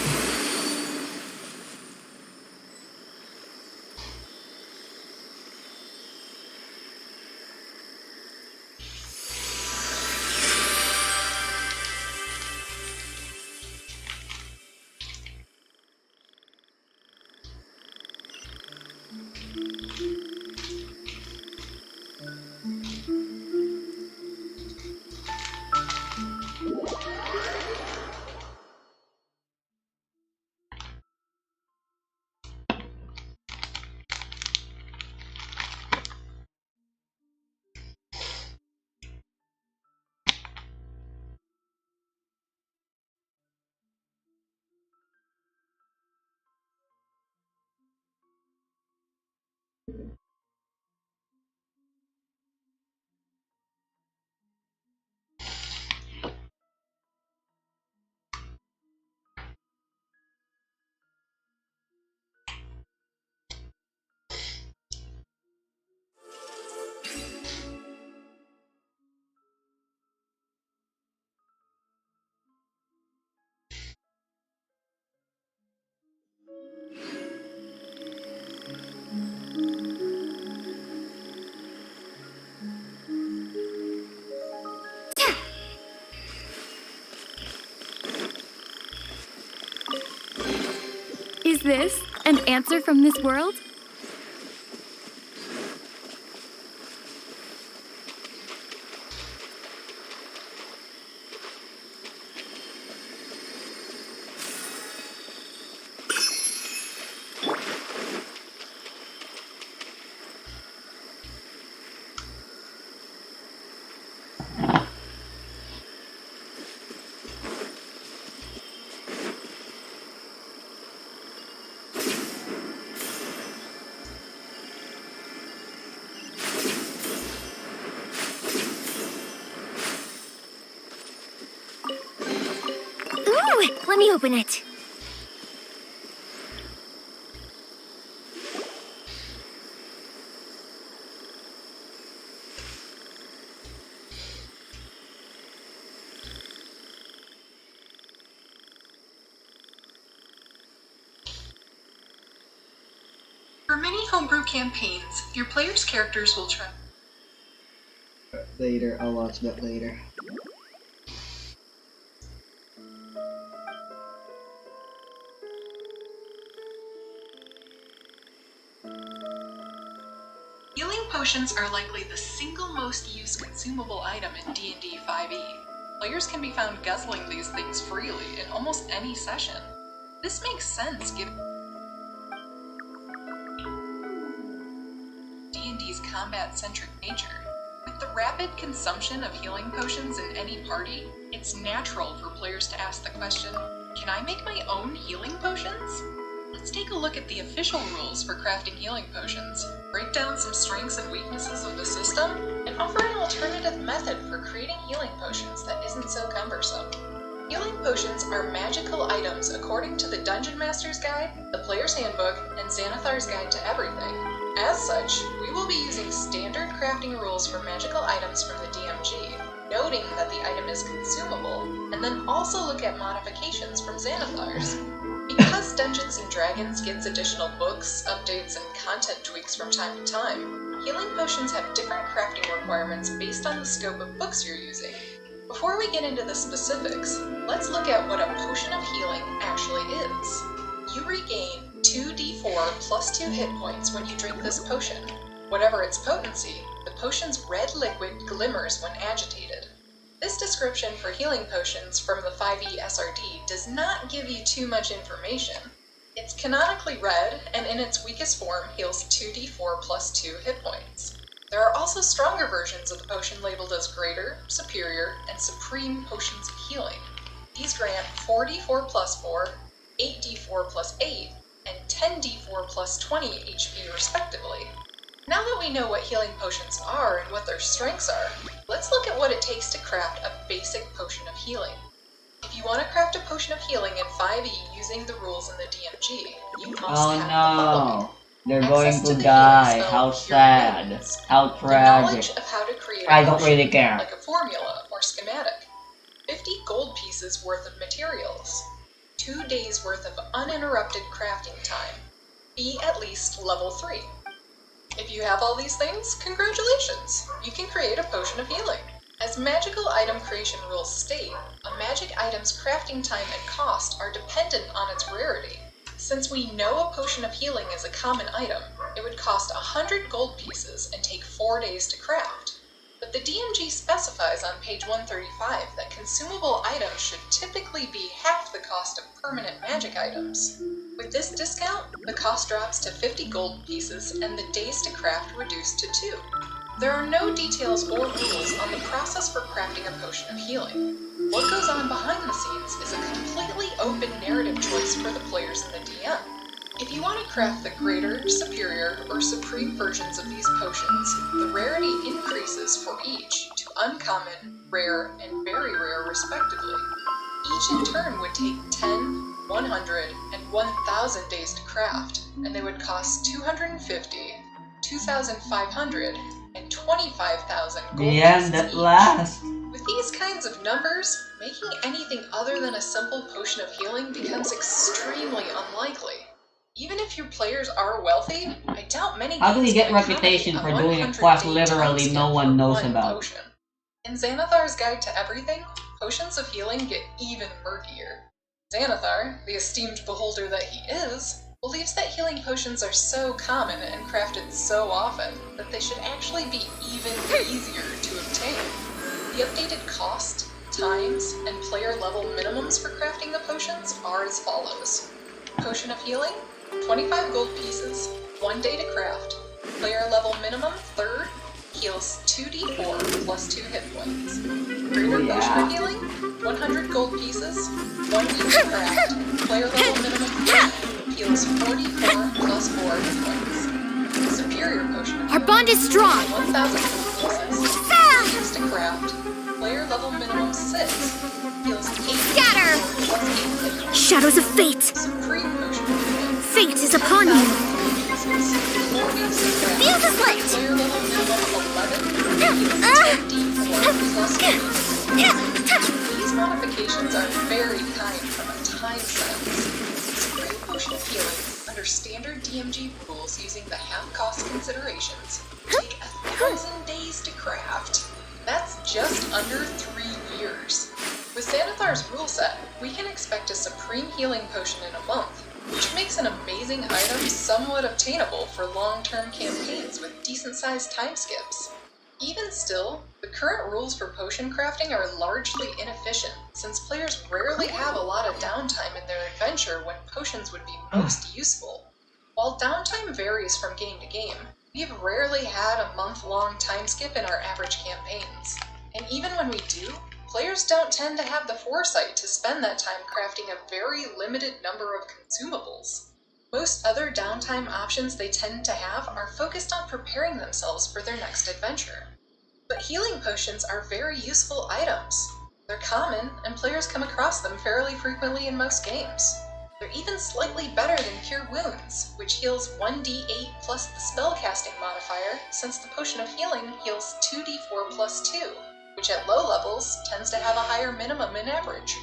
this an answer from this world? Ooh, let me open it. For many homebrew campaigns, your players' characters will try. Later, I'll watch that later. Healing potions are likely the single most used consumable item in D&D 5e. Players can be found guzzling these things freely in almost any session. This makes sense given D&D's combat-centric nature. With the rapid consumption of healing potions in any party, it's natural for players to ask the question, can I make my own healing potions? Let's take a look at the official rules for crafting healing potions, break down some strengths and weaknesses of the system, and offer an alternative method for creating healing potions that isn't so cumbersome. Healing potions are magical items according to the Dungeon Master's Guide, the Player's Handbook, and Xanathar's Guide to Everything. As such, we will be using standard crafting rules for magical items from the DMG, noting that the item is consumable, and then also look at modifications from Xanathar's. Because Dungeons & Dragons gets additional books, updates, and content tweaks from time to time, healing potions have different crafting requirements based on the scope of books you're using. Before we get into the specifics, let's look at what a potion of healing actually is. You regain 2d4 plus 2 hit points when you drink this potion. Whatever its potency, the potion's red liquid glimmers when agitated. This description for healing potions from the 5e SRD does not give you too much information. It's canonically red, and in its weakest form heals 2d4 plus 2 hit points. There are also stronger versions of the potion labeled as Greater, Superior, and Supreme Potions of Healing. These grant 4d4 plus 4, 8d4 plus 8, and 10d4 plus 20 HP respectively. Now that we know what healing potions are and what their strengths are, let's look at what it takes to craft a basic potion of healing. If you want to craft a potion of healing in 5e using the rules in the DMG, you must Oh have the following. no! They're Access going to to the die. healing spell, How Cure sad. Wounds. How The knowledge tragic. of how to create I a don't potion, really care. like a formula or schematic. 50 gold pieces worth of materials. 2 days worth of uninterrupted crafting time. Be at least level 3. If you have all these things, congratulations! You can create a potion of healing. As magical item creation rules state, a magic item's crafting time and cost are dependent on its rarity. Since we know a potion of healing is a common item, it would cost 100 gold pieces and take 4 days to craft. But the DMG specifies on page 135 that consumable items should typically be half the cost of permanent magic items. With this discount, the cost drops to 50 gold pieces and the days to craft reduced to 2. There are no details or rules on the process for crafting a potion of healing. What goes on behind the scenes is a completely open narrative choice for the players and the DM. If you want to craft the Greater, Superior, or Supreme versions of these potions, the rarity increases for each to Uncommon, Rare, and Very Rare respectively. Each in turn would take 10, 100, and 1,000 days to craft, and they would cost 250, 2,500, and 25,000 gold The pieces end at each. last. With these kinds of numbers, making anything other than a simple potion of healing becomes extremely unlikely. Even if your players are wealthy, I doubt many How do we games get can accommodate reputation a for doing a 100 quest day literally no timestamp one for knows one about? potion. In Xanathar's Guide to Everything, potions of healing get even murkier. Xanathar, the esteemed beholder that he is, believes that healing potions are so common and crafted so often that they should actually be even easier to obtain. The updated cost, times, and player level minimums for crafting the potions are as follows. Potion of Healing, 25 gold pieces, 1 day to craft. Player level minimum, third, heals 2d4 plus 2 hit points. Greater Potion of Healing, 100 gold pieces, 1 week to craft. Player level minimum, third, heals 44 plus 4 hit points. Superior Potion of Our bond is strong. 1,000 gold pieces, 2 weeks to craft. Player level minimum 6, heals 8 Scatter! plus 8 hit points. Shadows of fate. Supreme Potion of Healing, Fate is upon you. Feel the light. Player level minimum 11, heals 10d4 plus 8. These modifications are very kind from a time sense. Supreme Potion of Healing, under standard DMG rules using the half-cost considerations, take 1,000 days to craft. That's just under 3 years. With Xanathar's rule set, we can expect a Supreme Healing Potion in a month, which makes an amazing item somewhat obtainable for long-term campaigns with decent-sized time skips. Even still, the current rules for potion crafting are largely inefficient, since players rarely have a lot of downtime in their adventure when potions would be most useful. While downtime varies from game to game, we've rarely had a month-long time skip in our average campaigns. And even when we do, players don't tend to have the foresight to spend that time crafting a very limited number of consumables. Most other downtime options they tend to have are focused on preparing themselves for their next adventure. But healing potions are very useful items. They're common, and players come across them fairly frequently in most games. They're even slightly better than Cure Wounds, which heals 1d8 plus the spellcasting modifier, since the Potion of Healing heals 2d4 plus 2, which at low levels tends to have a higher minimum in average.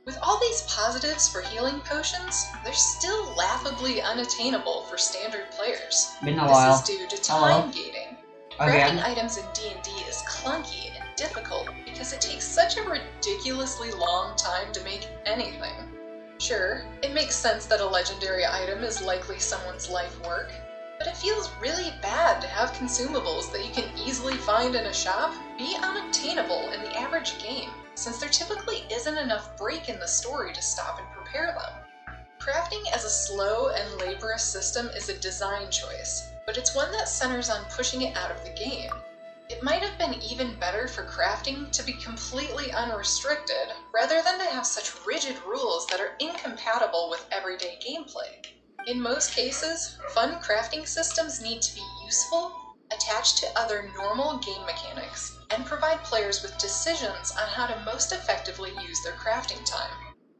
With all these positives for healing potions, they're still laughably unattainable for standard players. Been a while. This is due to time gating. Again. Crafting items in D&D is clunky and difficult because it takes such a ridiculously long time to make anything. Sure, it makes sense that a legendary item is likely someone's life work, but it feels really bad to have consumables that you can easily find in a shop be unobtainable in the average game, since there typically isn't enough break in the story to stop and prepare them. Crafting as a slow and laborious system is a design choice, but it's one that centers on pushing it out of the game. It might have been even better for crafting to be completely unrestricted, rather than to have such rigid rules that are incompatible with everyday gameplay. In most cases, fun crafting systems need to be useful, attached to other normal game mechanics, and provide players with decisions on how to most effectively use their crafting time.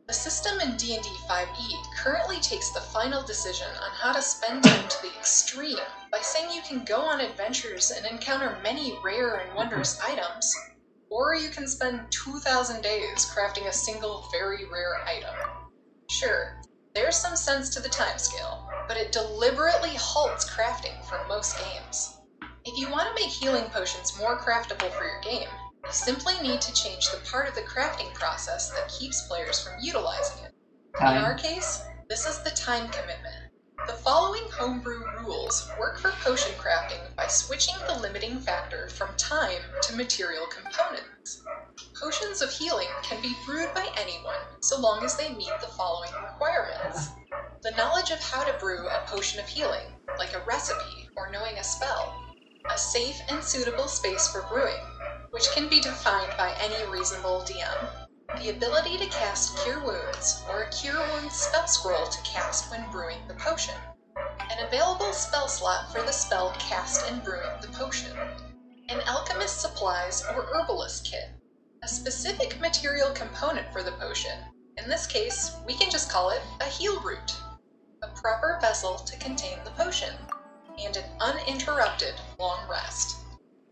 The system in D&D 5e currently takes the final decision on how to spend time to the extreme by saying you can go on adventures and encounter many rare and wondrous items, or you can spend 2,000 days crafting a single very rare item. Sure, there's some sense to the timescale, but it deliberately halts crafting for most games. If you want to make healing potions more craftable for your game, you simply need to change the part of the crafting process that keeps players from utilizing it. In our case, this is the time commitment. The following homebrew rules work for potion crafting by switching the limiting factor from time to material components. Potions of healing can be brewed by anyone so long as they meet the following requirements. The knowledge of how to brew a potion of healing, like a recipe or knowing a spell. A safe and suitable space for brewing, which can be defined by any reasonable DM. The ability to cast Cure Wounds, or a Cure Wounds spell scroll to cast when brewing the potion. An available spell slot for the spell cast and brewing the potion. An alchemist supplies or herbalist kit. A specific material component for the potion. In this case, we can just call it a heal root. A proper vessel to contain the potion. And an uninterrupted long rest.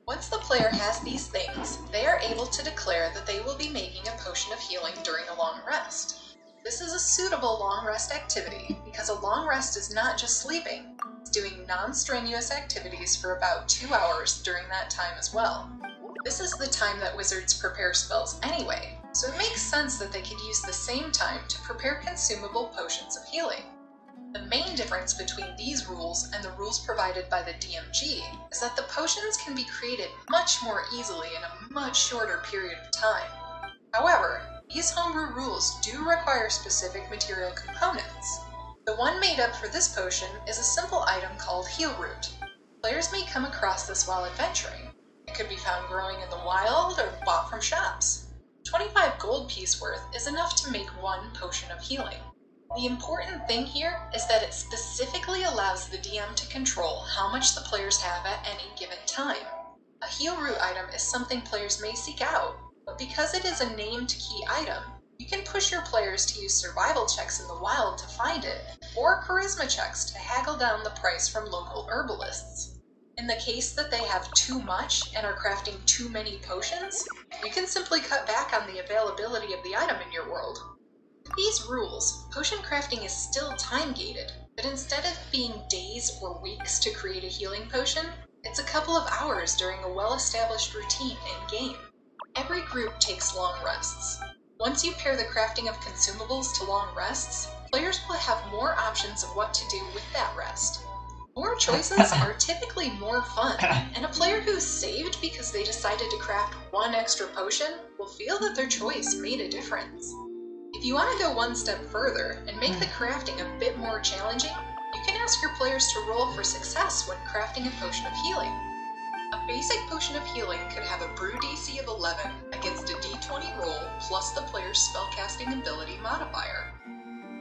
Once the player has these things, they are able to declare that they will be making a potion of healing during a long rest. This is a suitable long rest activity because a long rest is not just sleeping, it's doing non-strenuous activities for about 2 hours during that time as well. This is the time that wizards prepare spells anyway, so it makes sense that they could use the same time to prepare consumable potions of healing. The main difference between these rules and the rules provided by the DMG is that the potions can be created much more easily in a much shorter period of time. However, these homebrew rules do require specific material components. The one made up for this potion is a simple item called Heal Root. Players may come across this while adventuring. It could be found growing in the wild or bought from shops. 25 gold piece worth is enough to make one potion of healing. The important thing here is that it specifically allows the DM to control how much the players have at any given time. A heal root item is something players may seek out, but because it is a named key item, you can push your players to use survival checks in the wild to find it, or charisma checks to haggle down the price from local herbalists. In the case that they have too much and are crafting too many potions, you can simply cut back on the availability of the item in your world. With these rules, potion crafting is still time-gated, but instead of being days or weeks to create a healing potion, it's a couple of hours during a well-established routine in-game. Every group takes long rests. Once you pair the crafting of consumables to long rests, players will have more options of what to do with that rest. More choices are typically more fun, and a player who's saved because they decided to craft one extra potion will feel that their choice made a difference. If you want to go one step further and make the crafting a bit more challenging, you can ask your players to roll for success when crafting a potion of healing. A basic potion of healing could have a brew DC of 11 against a d20 roll plus the player's spellcasting ability modifier.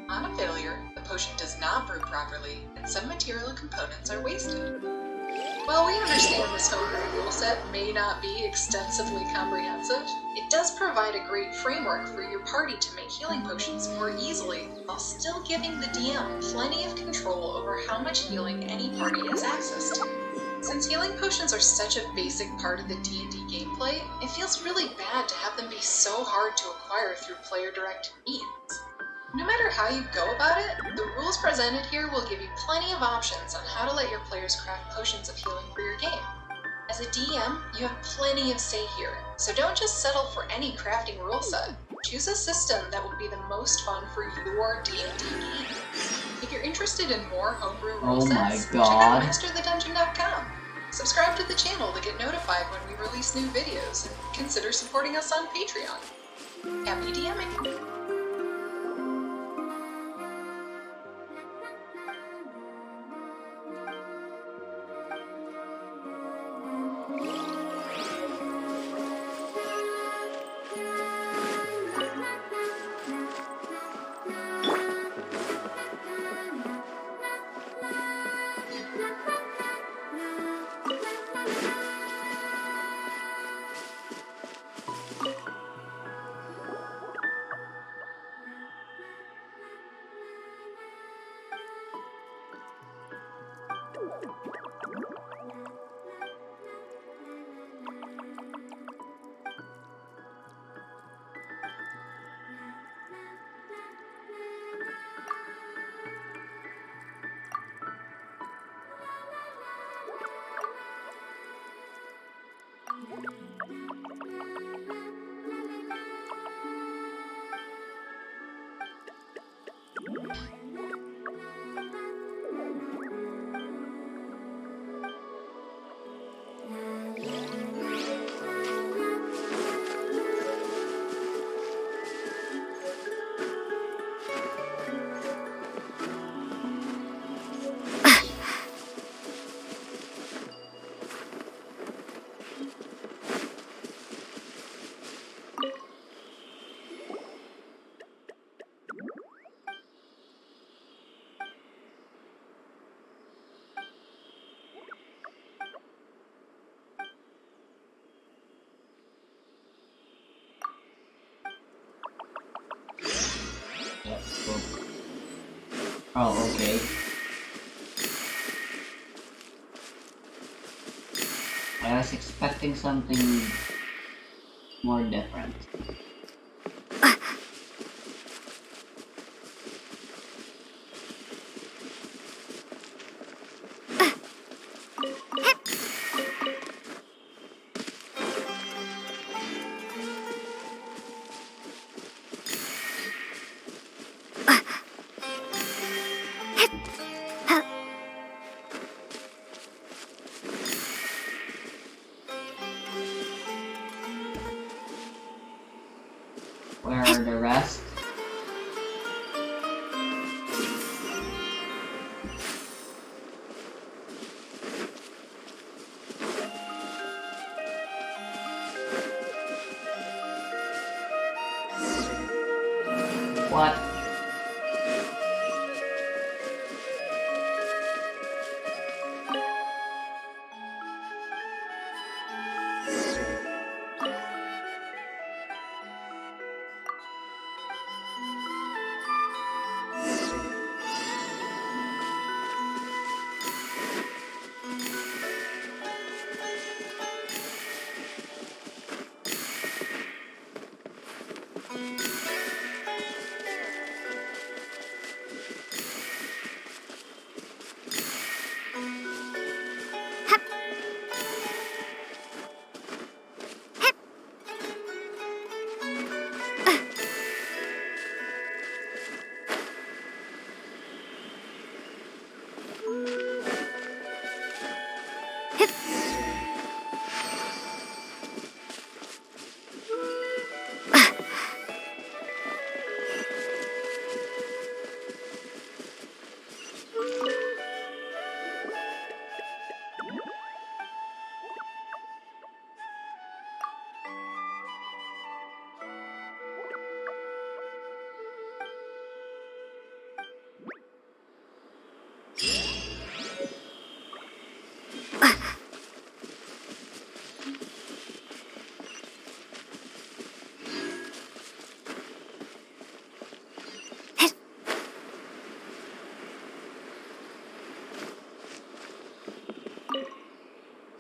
On a failure, the potion does not brew properly, and some material components are wasted. While we understand this homebrew rule set may not be extensively comprehensive, it does provide a great framework for your party to make healing potions more easily, while still giving the DM plenty of control over how much healing any party has access to. Since healing potions are such a basic part of the D&D gameplay, it feels really bad to have them be so hard to acquire through player-directed means. No matter how you go about it, the rules presented here will give you plenty of options on how to let your players craft potions of healing for your game. As a DM, you have plenty of say here, so don't just settle for any crafting rule set. Choose a system that will be the most fun for your D&D game. If you're interested in more homebrew rule sets, check out MasterTheDungeon.com. Subscribe to the channel to get notified when we release new videos, and consider supporting us on Patreon. Happy DMing! Oh, okay. I was expecting something more different. for the rest. What?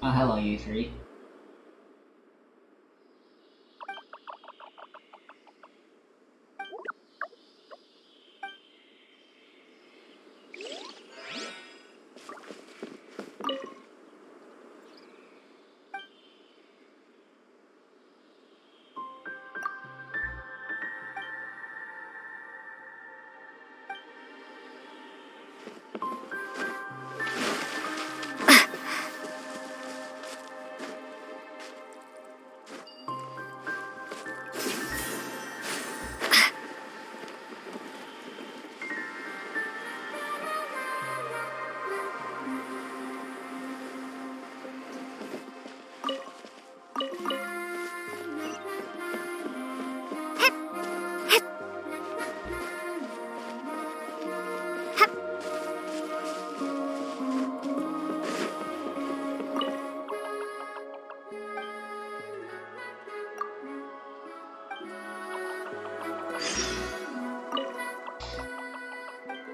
Oh, hello, you three.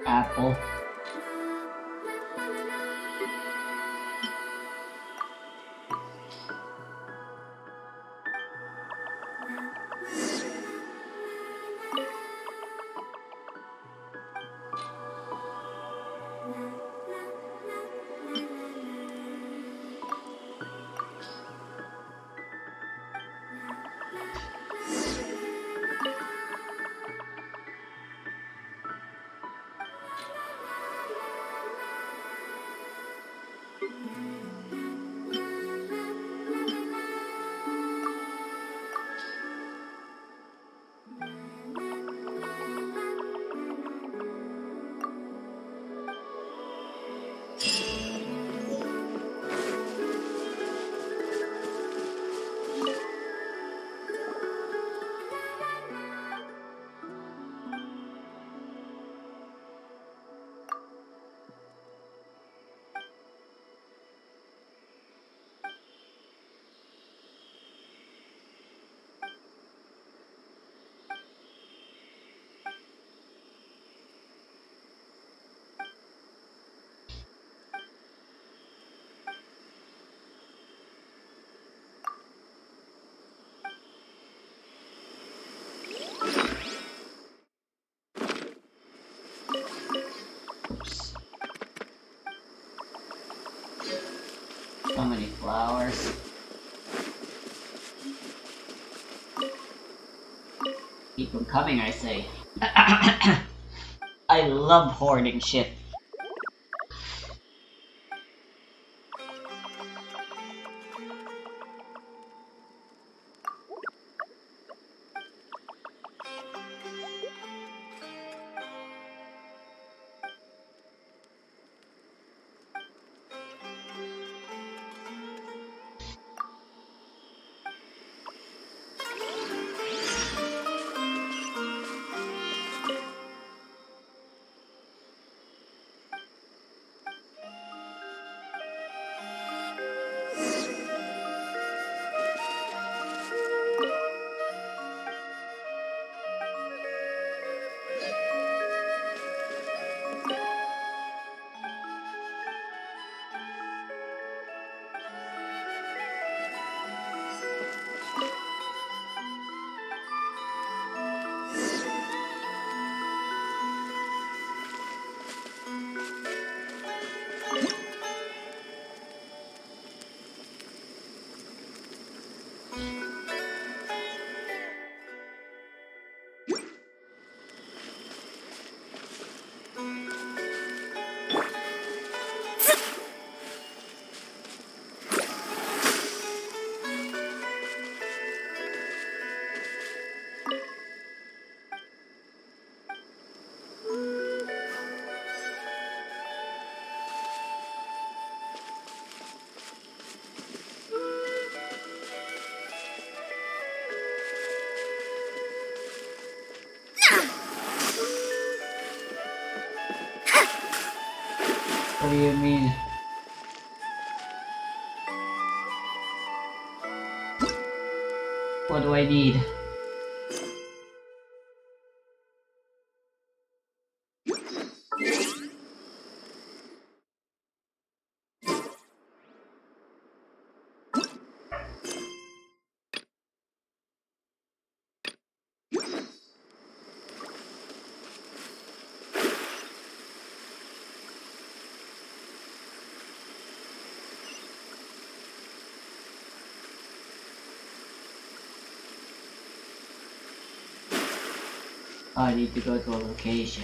Apple. Oops. So many flowers. Keep them coming, I say. I love hoarding shit. What do you mean? What do I need? I need to go to a location.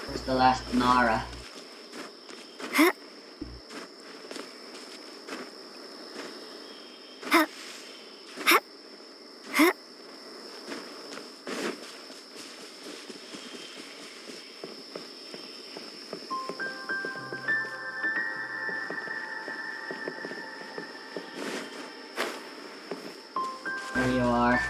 Where's the last Nara? There you are.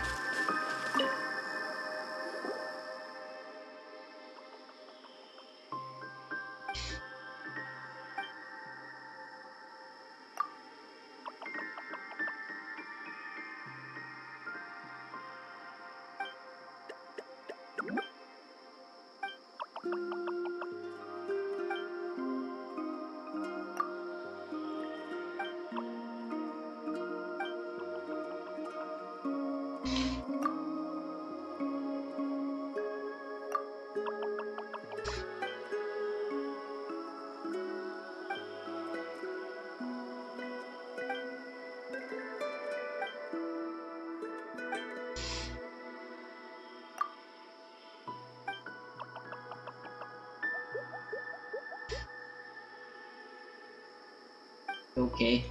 Okay.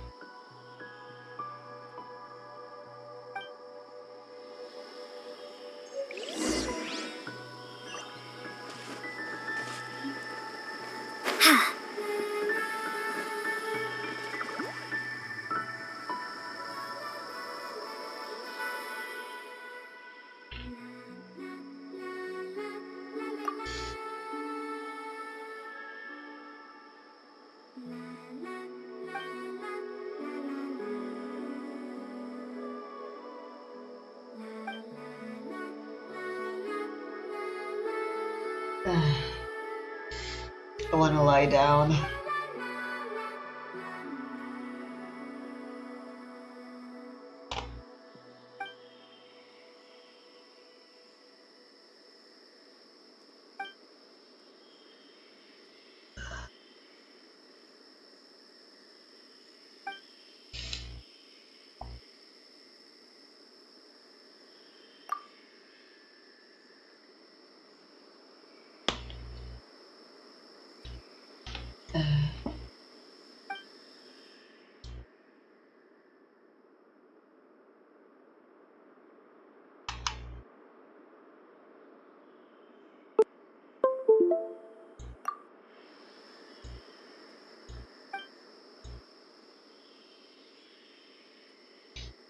I want to lie down.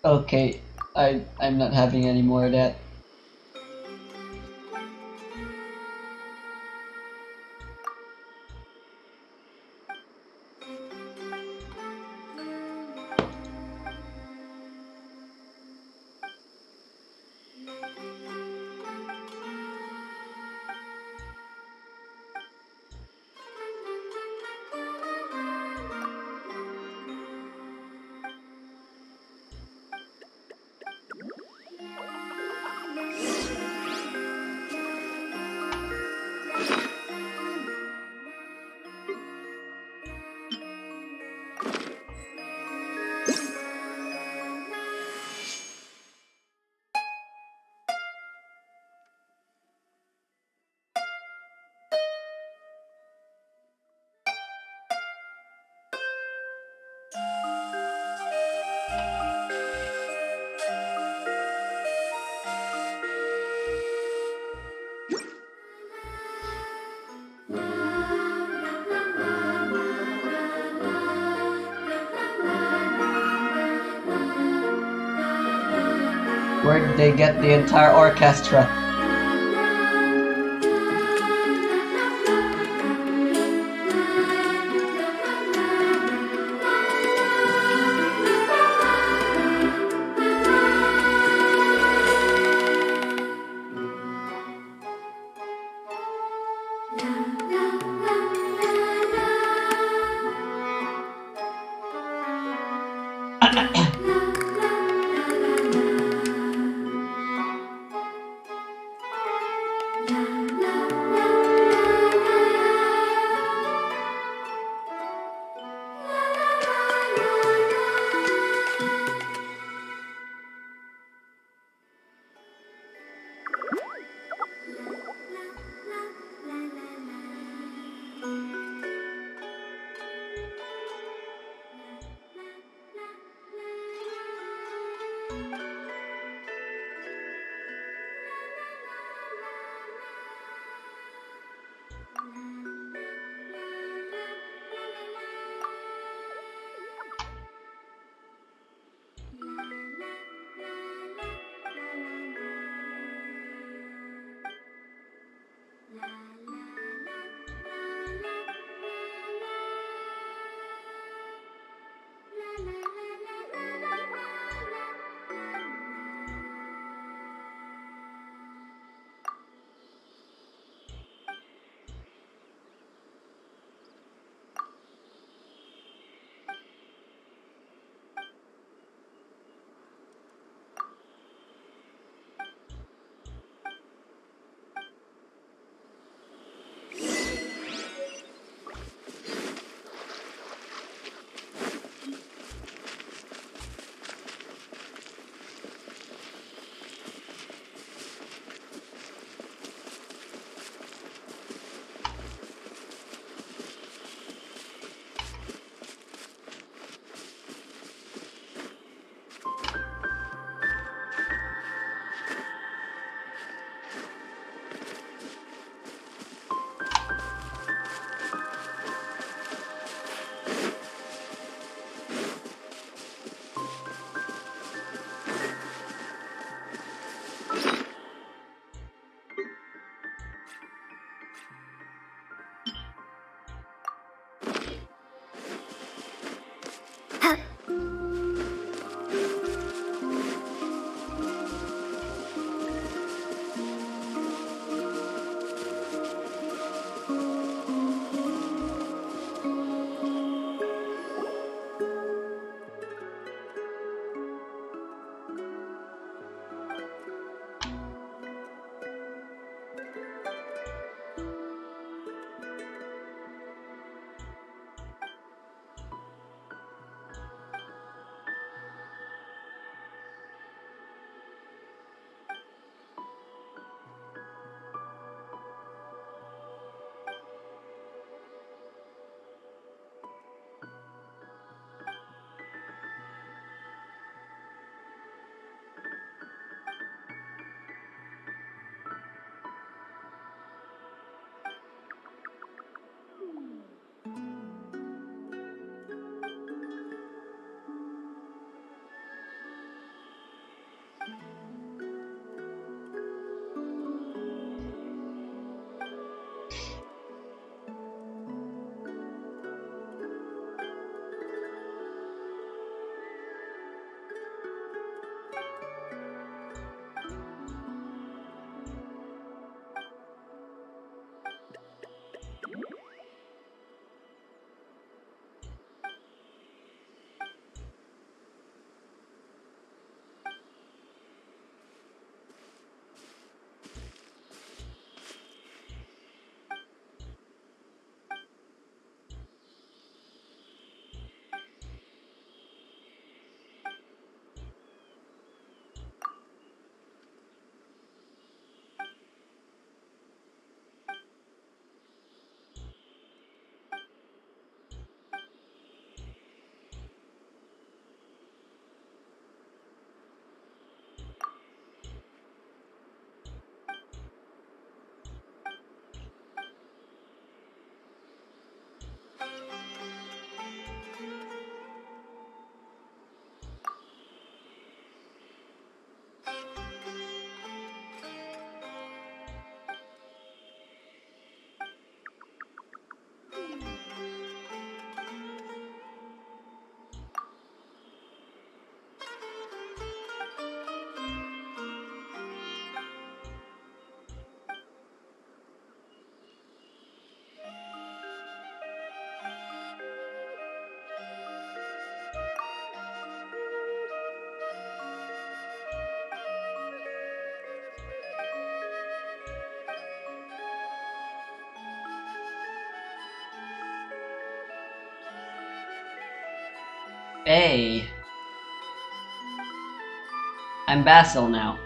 Okay, I'm not having any more of that. Where did they get the entire orchestra? Hey, I'm Basil now.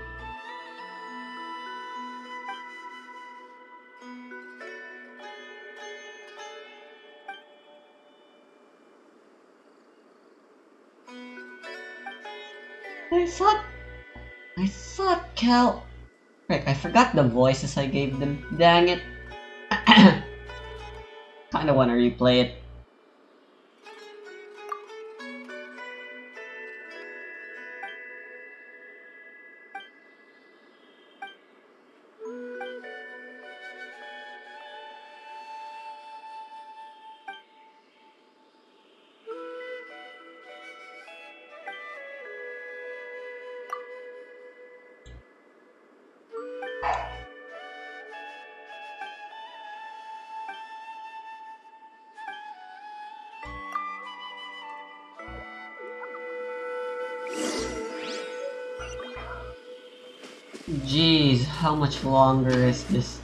I thought Cal. Frick, I forgot the voices I gave them. Dang it. Kinda wanna replay it. Jeez, how much longer is this?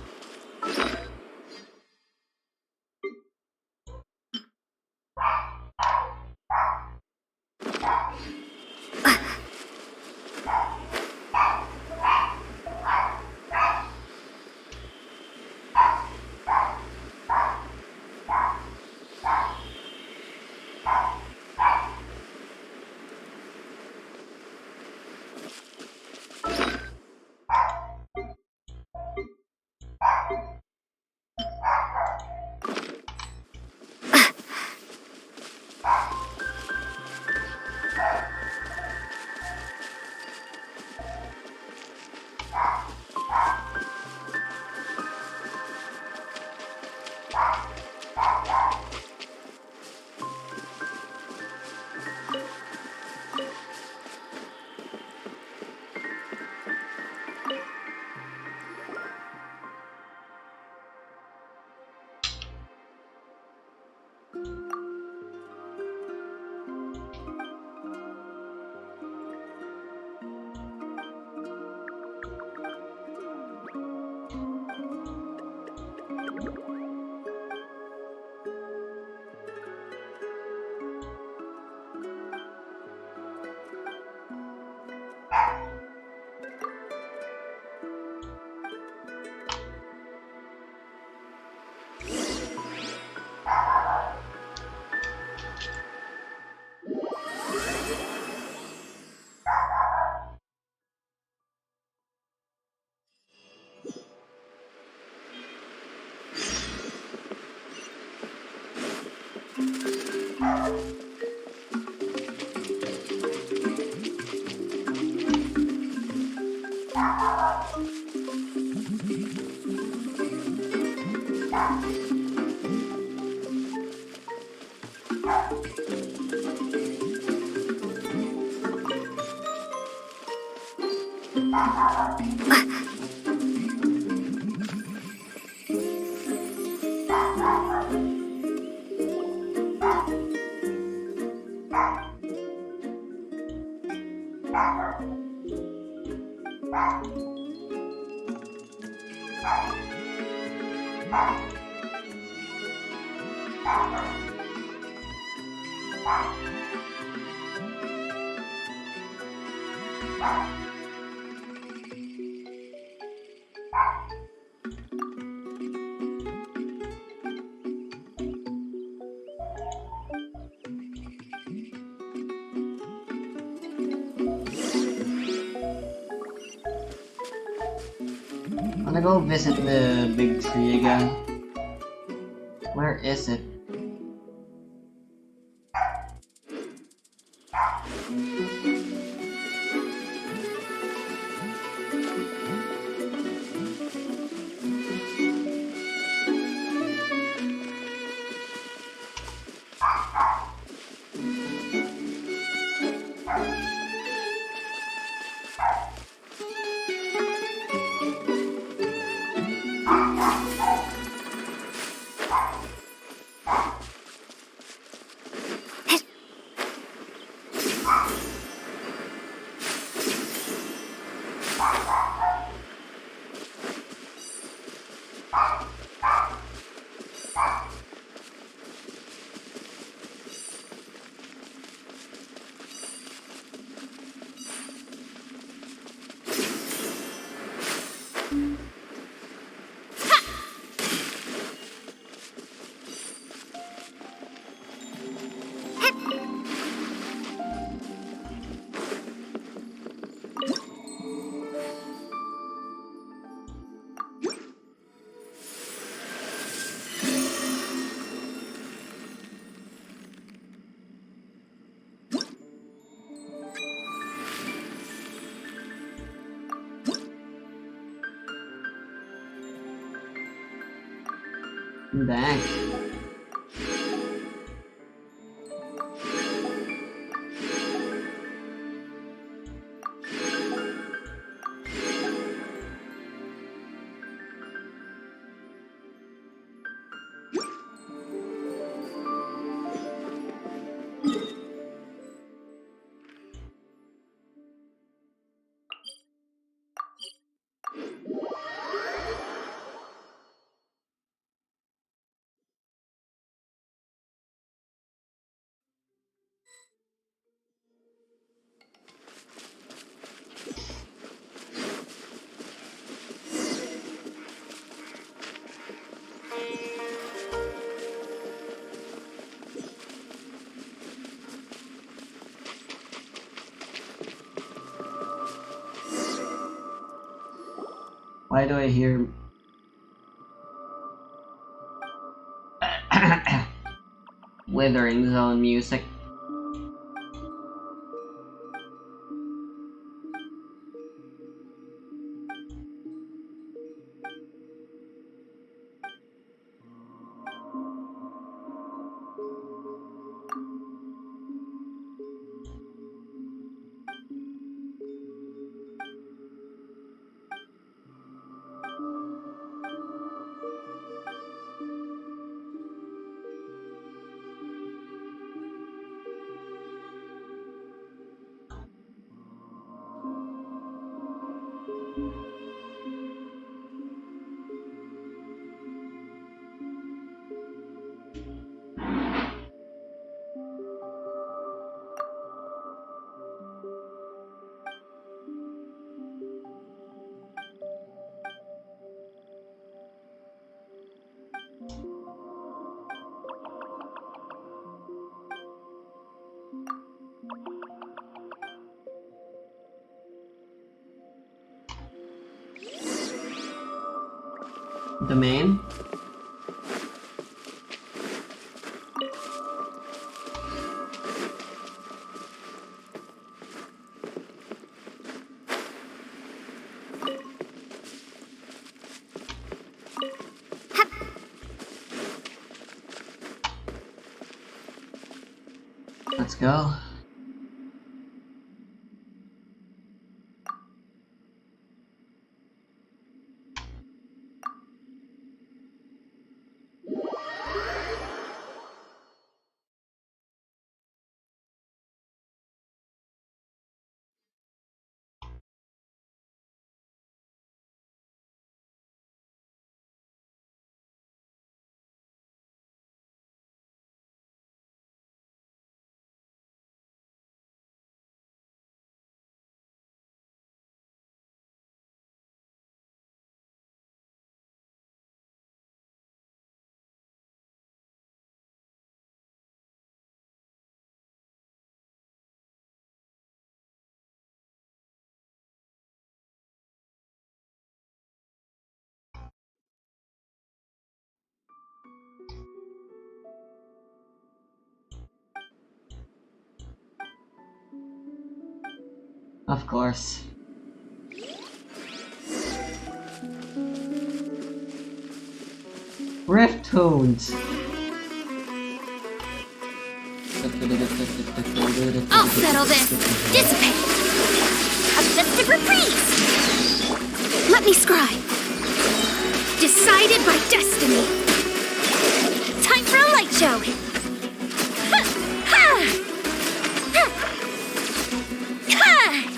I'm gonna go visit the big tree again. Where is it? Dang. Why do I hear Withering Zone music? Domain? Let's go. Of course. Rift Toads! I'll settle this. Dissipate. A festive reprise. Let me scribe. Decided by destiny. Time for a light show. Ha! Ha! Ha! Ha!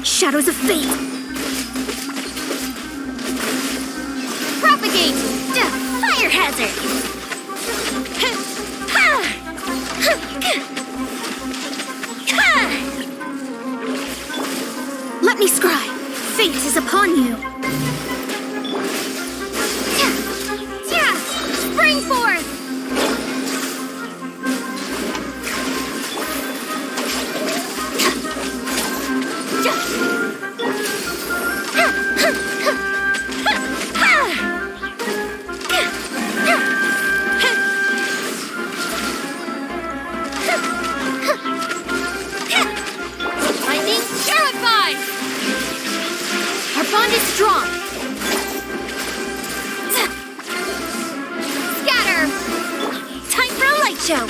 Shadows of fate. Propagate. Fire hazard. Let me scry. Fate is upon you. Spring forth. Bond is strong. Scatter. Time for a light show.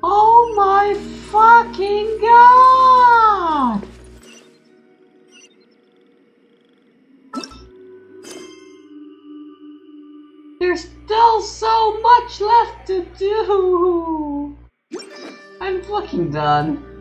Oh my fucking god! There's still so much left to do! I'm fucking done.